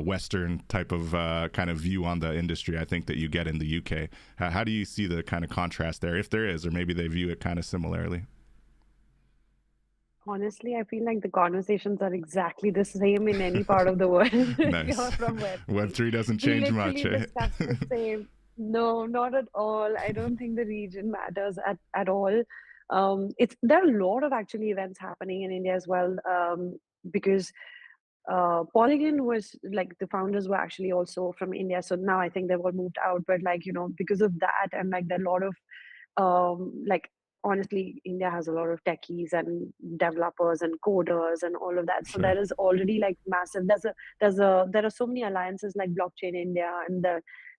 Western type of kind of view on the industry, I think, that you get in the UK? How do you see the kind of contrast there, if there is, or maybe they view it kind of similarly? Honestly, I feel like the conversations are exactly the same in any part of the world if you're Nice. from Web3. Web3 doesn't We change much, literally eh? discuss the same. No, not at all. I don't think the region matters at all. It's there are a lot of actually events happening in India as well, because Polygon was like the founders were actually also from India. So now I think they've all moved out. But like, because of that, and like there are a lot of like honestly, India has a lot of techies and developers and coders and all of that. So Sure. there is already like massive. There are so many alliances like Blockchain India, and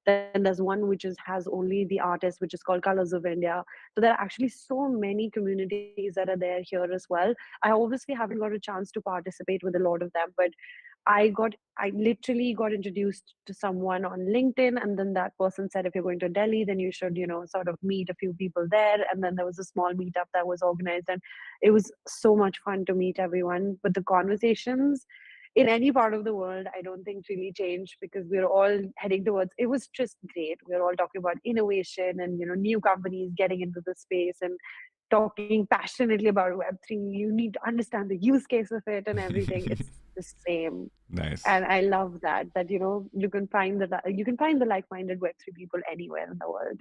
then there's one which has only the artist, which is called Colors of India. So there are actually so many communities that are there here as well. I obviously haven't got a chance to participate with a lot of them, but I literally got introduced to someone on LinkedIn, and then that person said, if you're going to Delhi, then you should, sort of meet a few people there. And then there was a small meetup that was organized, and it was so much fun to meet everyone. But the conversations in any part of the world, I don't think really changed, because we're all heading towards, it was just great. We're all talking about innovation and, new companies getting into the space and talking passionately about Web3. You need to understand the use case of it and everything. It's the same. Nice. And I love that, you can find the like-minded Web3 people anywhere in the world.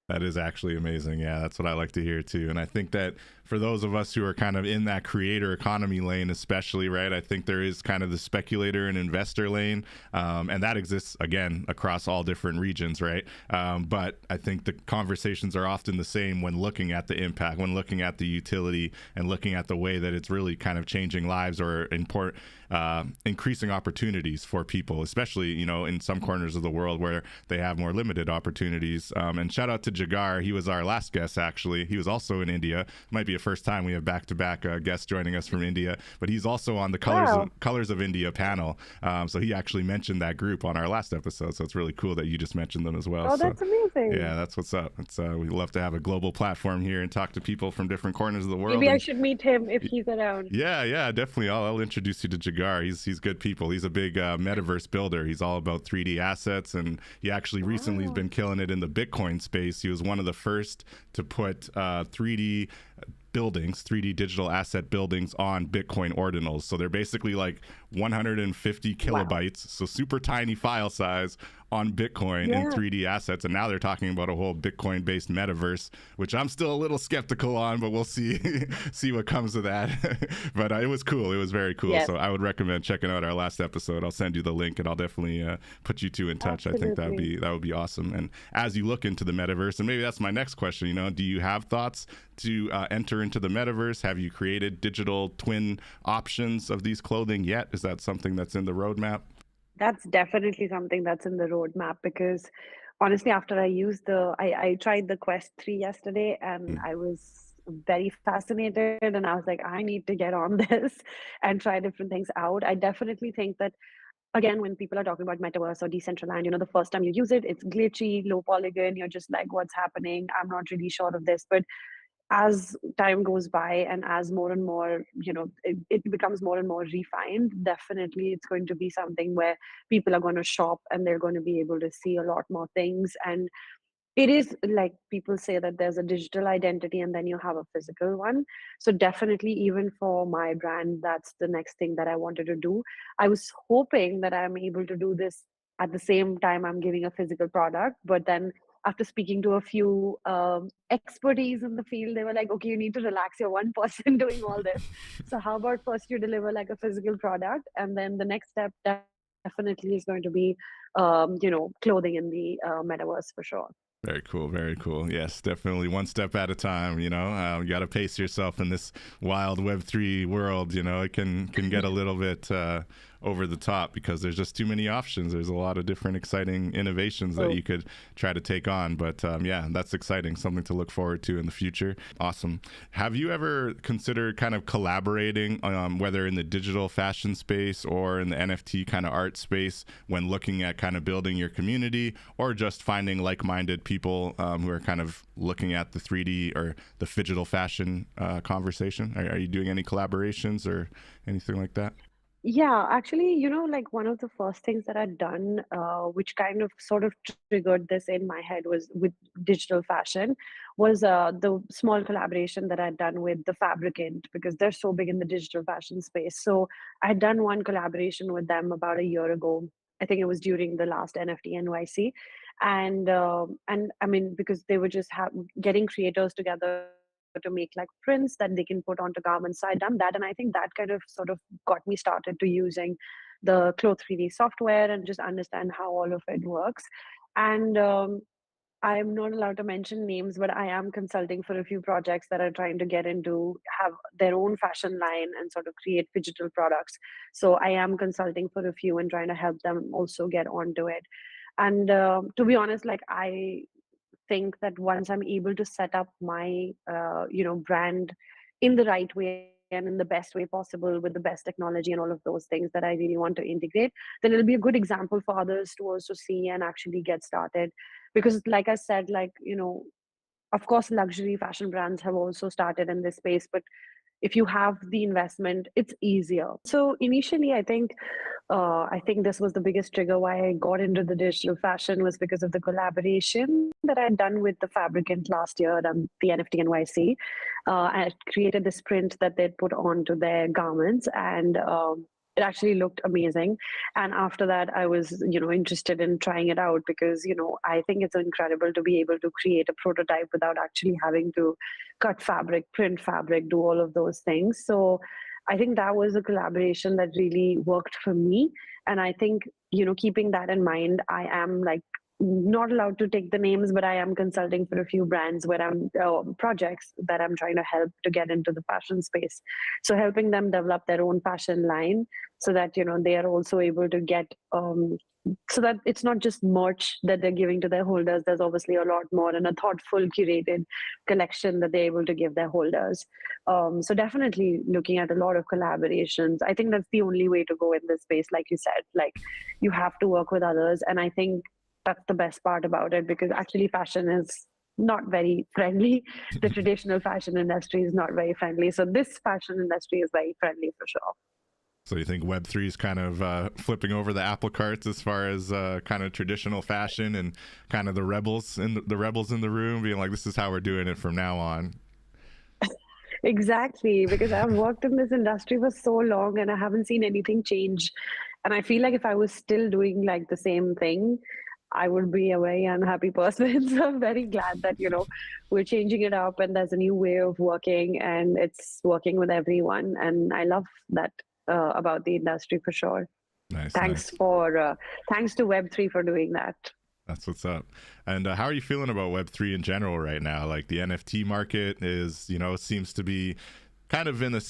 That is actually amazing. Yeah, that's what I like to hear too. And I think that for those of us who are kind of in that creator economy lane, especially, right, I think there is kind of the speculator and investor lane. And that exists, again, across all different regions, right? But I think the conversations are often the same when looking at the impact, when looking at the utility, and looking at the way that it's really kind of changing lives or increasing opportunities for people, especially, in some corners of the world where they have more limited opportunities. And shout out to Jagar. He was our last guest, actually. He was also in India. Might be a first time we have back-to-back guests joining us from India, but he's also on the Wow. Colors of India panel. So he actually mentioned that group on our last episode. So it's really cool that you just mentioned them as well. Oh, So that's amazing. yeah, that's what's up. We love to have a global platform here and talk to people from different corners of the world. Maybe I And should meet him if he's around. yeah, yeah, definitely. I'll introduce you to Jagar. He's good people. He's a big metaverse builder. He's all about 3D assets, and he actually recently has Wow. been killing it in the Bitcoin space. He was one of the first to put 3D buildings, 3D digital asset buildings on Bitcoin ordinals. So they're basically like 150 Wow. kilobytes, so super tiny file size on Bitcoin in Yeah. 3D assets. And now they're talking about a whole Bitcoin based metaverse, which I'm still a little skeptical on, but we'll see see what comes of that. But it was cool. It was very cool. Yes, So I would recommend checking out our last episode. I'll send you the link, and I'll definitely put you two in touch. I think absolutely. that would be awesome. And as you look into the metaverse, and maybe that's my next question, do you have thoughts to enter into the metaverse? Have you created digital twin options of these clothing yet? Is that something that's in the roadmap? That's definitely something that's in the roadmap, because honestly, after I tried the Quest 3 yesterday, and Mm. I was very fascinated, and I was like, I need to get on this and try different things out. I definitely think that, again, when people are talking about metaverse or decentraland, the first time you use it, it's glitchy, low polygon. You're just like, what's happening? I'm not really sure of this. But as time goes by, and as more and more, it becomes more and more refined, definitely it's going to be something where people are going to shop, and they're going to be able to see a lot more things. And it is like, people say that there's a digital identity and then you have a physical one. So definitely, even for my brand, that's the next thing that I wanted to do. I was hoping that I'm able to do this at the same time I'm giving a physical product, but then after speaking to a few expertise in the field, they were like, okay, you need to relax. You're one person doing all this. So how about first you deliver like a physical product, and then the next step definitely is going to be, clothing in the metaverse for sure. Very cool. Very cool. Yes, definitely one step at a time. You got to pace yourself in this wild Web3 world. It can get a little bit over the top because there's just too many options. There's a lot of different exciting innovations that you could try to take on. But yeah, that's exciting. Something to look forward to in the future. Awesome. Have you ever considered kind of collaborating, whether in the digital fashion space or in the NFT kind of art space, when looking at kind of building your community, or just finding like-minded people who are kind of looking at the 3D or the phygital fashion conversation? Are you doing any collaborations or anything like that? Yeah, actually, like one of the first things that I'd done, which kind of sort of triggered this in my head was with digital fashion, was the small collaboration that I'd done with the Fabricant because they're so big in the digital fashion space. So I'd done one collaboration with them about a year ago. I think it was during the last NFT NYC, and I mean because they were just getting creators together to make like prints that they can put onto garments. So I done that, and I think that kind of sort of got me started to using the Clo 3D software and just understand how all of it works. And I'm not allowed to mention names, but I am consulting for a few projects that are trying to get into have their own fashion line and sort of create digital products. So I am consulting for a few and trying to help them also get onto it. And to be honest, like I think that once I'm able to set up my brand in the right way and in the best way possible with the best technology and all of those things that I really want to integrate, then it'll be a good example for others to also see and actually get started. Because like I said, like, of course, luxury fashion brands have also started in this space, but if you have the investment, it's easier. So initially, I think this was the biggest trigger why I got into the digital fashion was because of the collaboration that I had done with the Fabricant last year at the NFT NYC. I had created this print that they'd put onto their garments, and it actually looked amazing. And after that, I was, interested in trying it out because, I think it's incredible to be able to create a prototype without actually having to cut fabric, print fabric, do all of those things. So I think that was a collaboration that really worked for me. And I think, keeping that in mind, I am like not allowed to take the names, but I am consulting for a few brands where I'm projects that I'm trying to help to get into the fashion space. So helping them develop their own fashion line so that, they are also able to get, so that it's not just merch that they're giving to their holders. There's obviously a lot more and a thoughtful, curated collection that they're able to give their holders. So definitely looking at a lot of collaborations. I think that's the only way to go in this space. Like you said, like you have to work with others. And I think that's the best part about it because actually fashion is not very friendly. The traditional fashion industry is not very friendly. So this fashion industry is very friendly for sure. So you think Web3 is kind of flipping over the apple carts as far as kind of traditional fashion and kind of the rebels in the room being like, this is how we're doing it from now on. Exactly, because I've worked in this industry for so long and I haven't seen anything change. And I feel like if I was still doing like the same thing, I would be a very unhappy person. So I'm very glad that, we're changing it up and there's a new way of working and it's working with everyone. And I love that about the industry for sure. Nice. Thanks to Web3 for doing that. That's what's up. And how are you feeling about Web3 in general right now? Like the NFT market is, seems to be kind of in a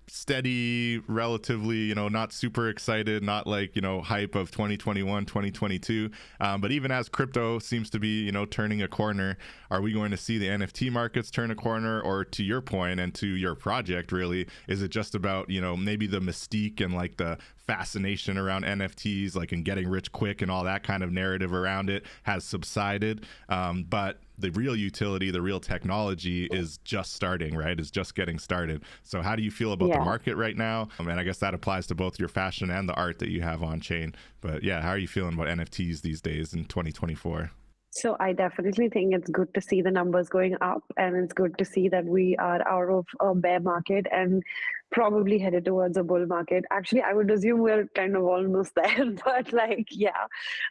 steady, relatively, not super excited, not like, hype of 2021, 2022. But even as crypto seems to be, turning a corner, are we going to see the NFT markets turn a corner? Or to your point and to your project, really, is it just about, maybe the mystique and like the fascination around NFTs, like and getting rich quick and all that kind of narrative around it has subsided? But the real utility, the real technology is just starting, right? Is just getting started. So how do you feel about the market right now? And I guess that applies to both your fashion and the art that you have on chain. But yeah, how are you feeling about NFTs these days in 2024? So I definitely think it's good to see the numbers going up, and it's good to see that we are out of a bear market and probably headed towards a bull market. Actually, I would assume we're kind of almost there, but like, yeah,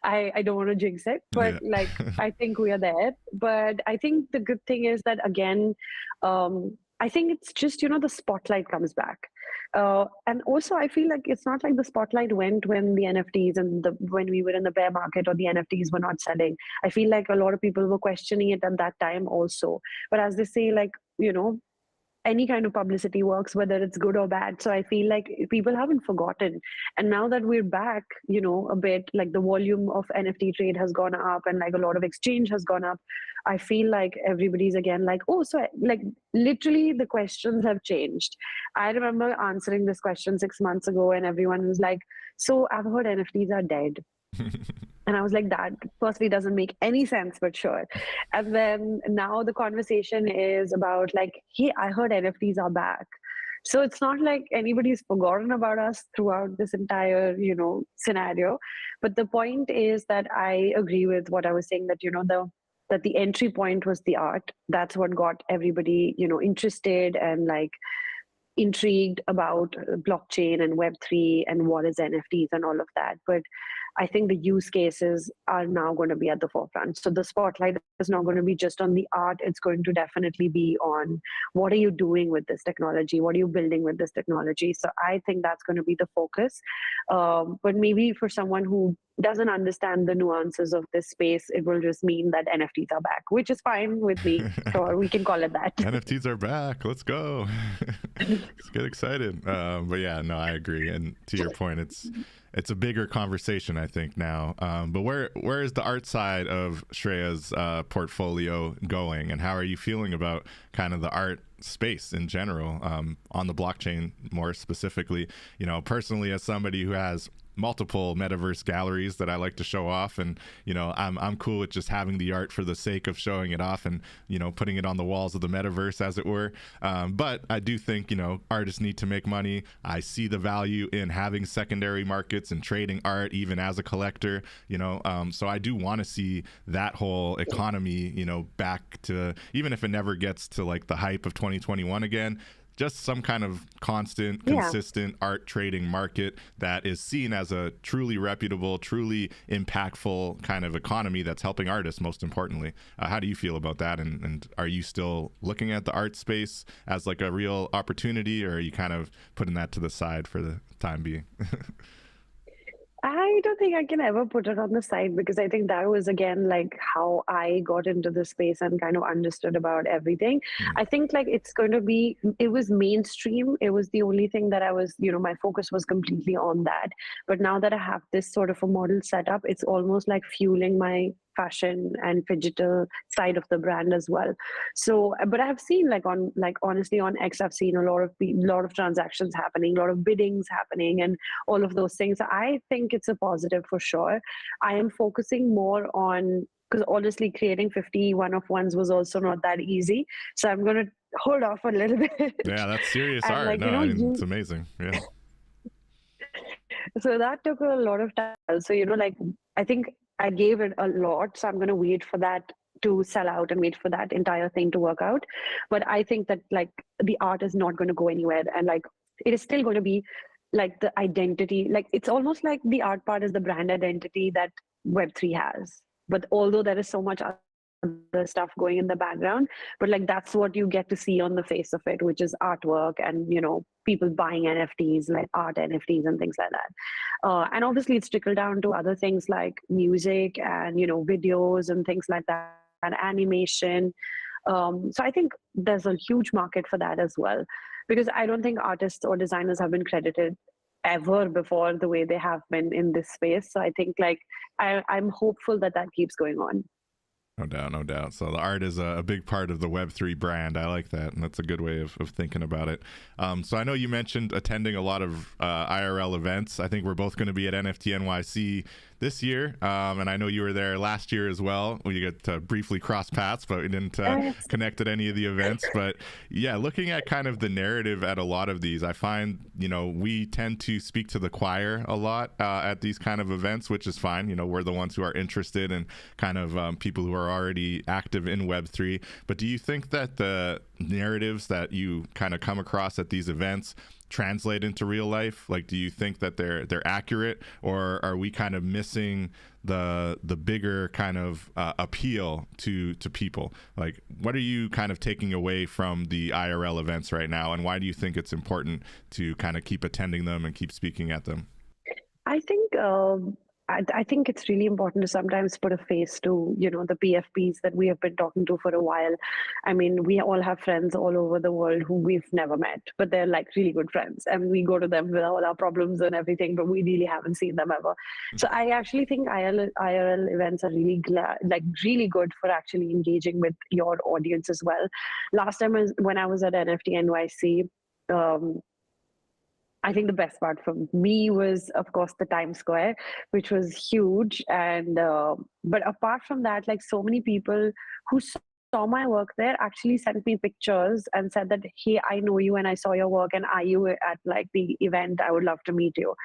I don't want to jinx it, but Yeah. like, I think we are there. But I think the good thing is that again, I think it's just, the spotlight comes back. And also, I feel like it's not like the spotlight went when the NFTs and when we were in the bear market or the NFTs were not selling. I feel like a lot of people were questioning it at that time also. But as they say, like, any kind of publicity works, whether it's good or bad. So I feel like people haven't forgotten. And now that we're back, a bit, like the volume of NFT trade has gone up and like a lot of exchange has gone up. I feel like everybody's again like, oh, so like literally the questions have changed. I remember answering this question 6 months ago and everyone was like, so I've heard NFTs are dead. And I was like, that firstly doesn't make any sense, but sure. And then now the conversation is about like, hey, I heard NFTs are back. So it's not like anybody's forgotten about us throughout this entire, scenario. But the point is that I agree with what I was saying, that, that the entry point was the art. That's what got everybody, interested and like intrigued about blockchain and Web3 and what is NFTs and all of that. But I think the use cases are now going to be at the forefront. So the spotlight is not going to be just on the art. It's going to definitely be on what are you doing with this technology? What are you building with this technology? So I think that's going to be the focus. But maybe for someone who doesn't understand the nuances of this space, it will just mean that NFTs are back, which is fine with me. Sure, we can call it that. NFTs are back. Let's go. Let's get excited. But yeah, no, I agree. And to your point, it's a bigger conversation, I think, now. But where is the art side of Shreya's portfolio going, and how are you feeling about kind of the art space in general, on the blockchain more specifically? Personally, as somebody who has multiple metaverse galleries that I like to show off, and I'm cool with just having the art for the sake of showing it off and putting it on the walls of the metaverse, as it were. But I do think artists need to make money. I see the value in having secondary markets and trading art even as a collector. So I do want to see that whole economy back to, even if it never gets to like the hype of 2021 again, just some kind of constant, consistent art trading market that is seen as a truly reputable, truly impactful kind of economy that's helping artists, most importantly. How do you feel about that? And are you still looking at the art space as like a real opportunity, or are you kind of putting that to the side for the time being? I don't think I can ever put it on the side, because I think that was again like how I got into the space and kind of understood about everything. I think like it was mainstream. It was the only thing that I was, my focus was completely on that. But now that I have this sort of a model set up, it's almost like fueling my fashion and phygital side of the brand as well. So, but I've seen honestly on X, I've seen a lot of transactions happening, a lot of biddings happening, and all of those things. I think it's a positive for sure. I am focusing more on, because honestly, creating 50 one-of-ones was also not that easy. So I'm going to hold off a little bit. Yeah, that's serious and art. No, I mean, it's amazing. Yeah. So that took a lot of time. So, I think I gave it a lot. So I'm going to wait for that to sell out and wait for that entire thing to work out. But I think that like the art is not going to go anywhere. And like, it is still going to be like the identity. Like, it's almost like the art part is the brand identity that Web3 has. But although there is so much other stuff going in the background, but like that's what you get to see on the face of it, which is artwork and people buying NFTs, like art NFTs and things like that. And obviously it's trickled down to other things like music and videos and things like that, and animation. So I think there's a huge market for that as well, because I don't think artists or designers have been credited ever before the way they have been in this space. So I think like I'm hopeful that that keeps going on. No doubt, no doubt. So the art is a big part of the Web3 brand. I like that, and that's a good way of thinking about it. So I know you mentioned attending a lot of IRL events. I think we're both going to be at NFT NYC this year, and I know you were there last year as well. We get to briefly cross paths, but we didn't connect at any of the events. But yeah, looking at kind of the narrative at a lot of these, I find, we tend to speak to the choir a lot at these kind of events, which is fine. We're the ones who are interested in kind of people who are already active in Web3. But do you think that the narratives that you kind of come across at these events translate into real life? Like, do you think that they're accurate, or are we kind of missing the bigger kind of appeal to people? Like, what are you kind of taking away from the IRL events right now, and why do you think it's important to kind of keep attending them and keep speaking at them? I think I think it's really important to sometimes put a face to, the PFPs that we have been talking to for a while. I mean, we all have friends all over the world who we've never met, but they're like really good friends. And we go to them with all our problems and everything, but we really haven't seen them ever. So I actually think IRL events are really really good for actually engaging with your audience as well. Last time when I was at NFT NYC, I think the best part for me was, of course, the Times Square, which was huge. And but apart from that, like, so many people who saw my work there actually sent me pictures and said that, hey, I know you and I saw your work, and are you at like the event? I would love to meet you.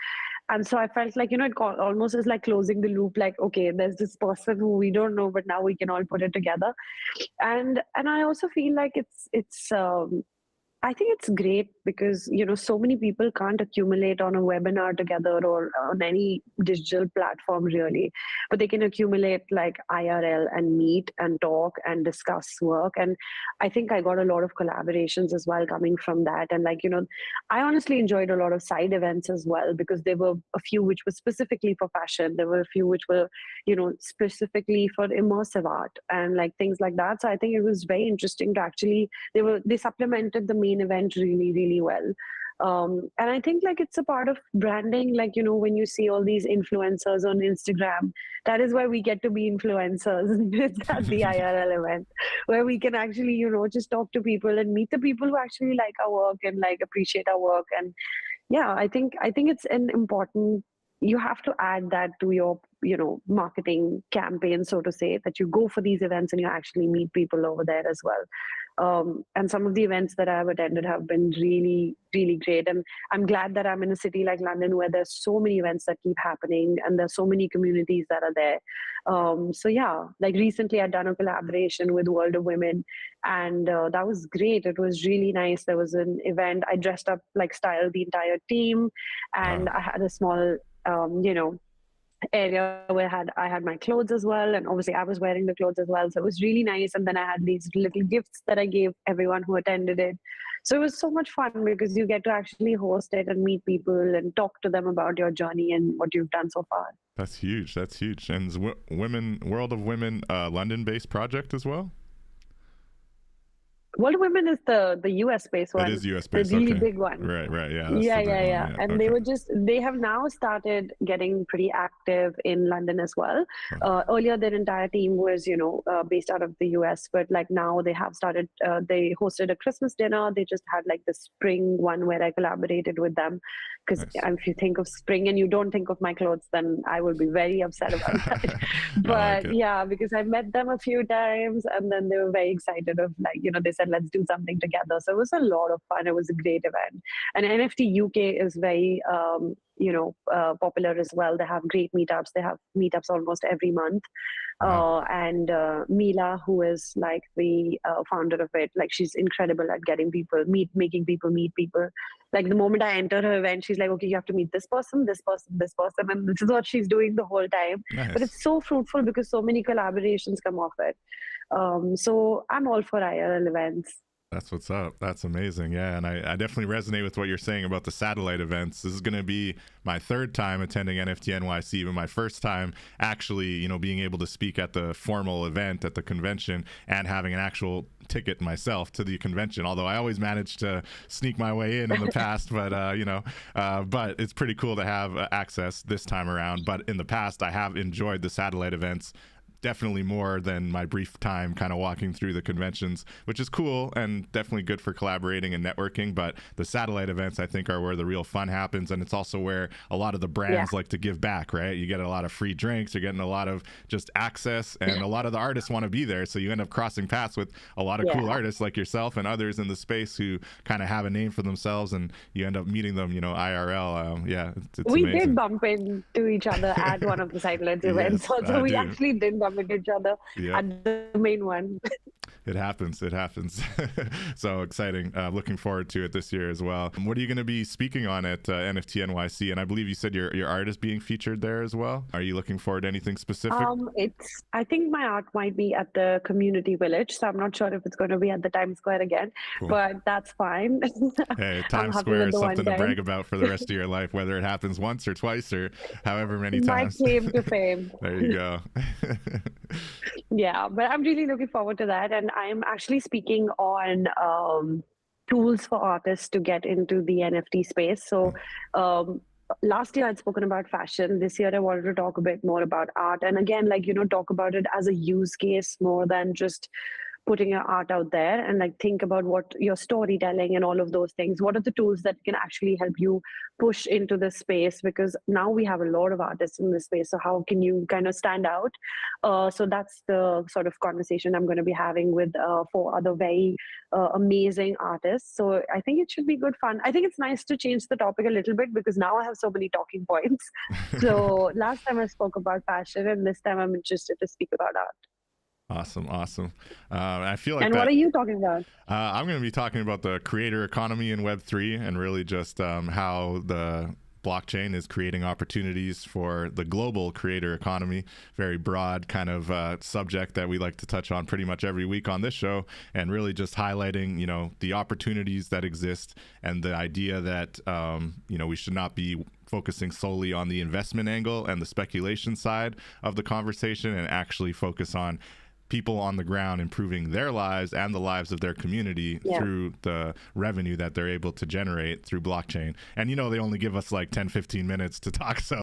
And so I felt like, it almost is like closing the loop. Like, okay, there's this person who we don't know, but now we can all put it together. And I also feel like it's I think it's great because, so many people can't accumulate on a webinar together or on any digital platform really, but they can accumulate like IRL and meet and talk and discuss work. And I think I got a lot of collaborations as well coming from that. And I honestly enjoyed a lot of side events as well, because there were a few which were specifically for fashion. There were a few which were, specifically for immersive art and like things like that. So I think it was very interesting to actually, they supplemented the main event really, really well. And I think like it's a part of branding, like, when you see all these influencers on Instagram, that is why we get to be influencers. It's at the IRL event where we can actually, just talk to people and meet the people who actually like our work and like appreciate our work. And yeah, I think it's an important, you have to add that to your, marketing campaign, so to say, that you go for these events and you actually meet people over there as well. And some of the events that I've attended have been really, really great. And I'm glad that I'm in a city like London where there's so many events that keep happening and there's so many communities that are there. So yeah, like recently I'd done a collaboration with World of Women, and that was great. It was really nice. There was an event. I dressed up, like styled the entire team, and I had a small, area where I had my clothes as well, and obviously I was wearing the clothes as well, so it was really nice. And then I had these little gifts that I gave everyone who attended it. So it was so much fun because you get to actually host it and meet people and talk to them about your journey and what you've done so far. That's huge. And World of Women, London-based project as well? World of Women is the US based one. It is US based. The really okay. big one. Right. Yeah. Yeah. And okay. They have now started getting pretty active in London as well. Earlier, their entire team was, based out of the US, but like now they have started, they hosted a Christmas dinner. They just had like the spring one where I collaborated with them. Because nice. If you think of spring and you don't think of my clothes, then I would be very upset about that. But like yeah, because I met them a few times and then they were very excited of like, they said, let's do something together. So it was a lot of fun. It was a great event. And NFT UK is very, popular as well. They have great meetups. They have meetups almost every month. Wow. And Mila, who is like the founder of it, like she's incredible at getting people, making people meet people. Like the moment I enter her event, she's like, okay, you have to meet this person, this person, this person. And this is what she's doing the whole time. Nice. But it's so fruitful because so many collaborations come off it. So I'm all for IRL events. That's what's up. That's amazing. Yeah. And I definitely resonate with what you're saying about the satellite events. This is going to be my third time attending NFT NYC, but my first time actually, being able to speak at the formal event at the convention and having an actual ticket myself to the convention. Although I always managed to sneak my way in the past, but, but it's pretty cool to have access this time around. But in the past, I have enjoyed the satellite events definitely more than my brief time kind of walking through the conventions, which is cool and definitely good for collaborating and networking. But the satellite events, I think, are where the real fun happens. And it's also where a lot of the brands like to give back, right? You get a lot of free drinks, you're getting a lot of just access, and a lot of the artists want to be there. So you end up crossing paths with a lot of cool artists like yourself and others in the space who kind of have a name for themselves, and you end up meeting them, IRL. It's We amazing. did bump into each other at one of the satellites events. Yes, So I we do. actually did bump into each other Yep. at the main one. It happens. So exciting. Looking forward to it this year as well. What are you going to be speaking on at NFT NYC? And I believe you said your art is being featured there as well. Are you looking forward to anything specific? I think my art might be at the community village, so I'm not sure if it's going to be at the Times Square again, Cool. But that's fine. Hey, Times Square is something to brag about for the rest of your life, whether it happens once or twice or however many times. My claim to fame. There you go. Yeah, but I'm really looking forward to that. And I'm actually speaking on tools for artists to get into the NFT space. So last year I'd spoken about fashion. This year I wanted to talk a bit more about art. And again, talk about it as a use case more than just putting your art out there, and think about what your storytelling and all of those things. What are the tools that can actually help you push into this space? Because now we have a lot of artists in this space. So how can you kind of stand out? So that's the sort of conversation I'm going to be having with 4 other very amazing artists. So I think it should be good fun. I think it's nice to change the topic a little bit because now I have so many talking points. So last time I spoke about fashion, and this time I'm interested to speak about art. Awesome. I feel like. And what are you talking about? I'm going to be talking about the creator economy in Web3 and really just how the blockchain is creating opportunities for the global creator economy. Very broad kind of subject that we like to touch on pretty much every week on this show, and really just highlighting, the opportunities that exist and the idea that, we should not be focusing solely on the investment angle and the speculation side of the conversation, and actually focus on people on the ground improving their lives and the lives of their community through the revenue that they're able to generate through blockchain. And they only give us like 10-15 minutes to talk, so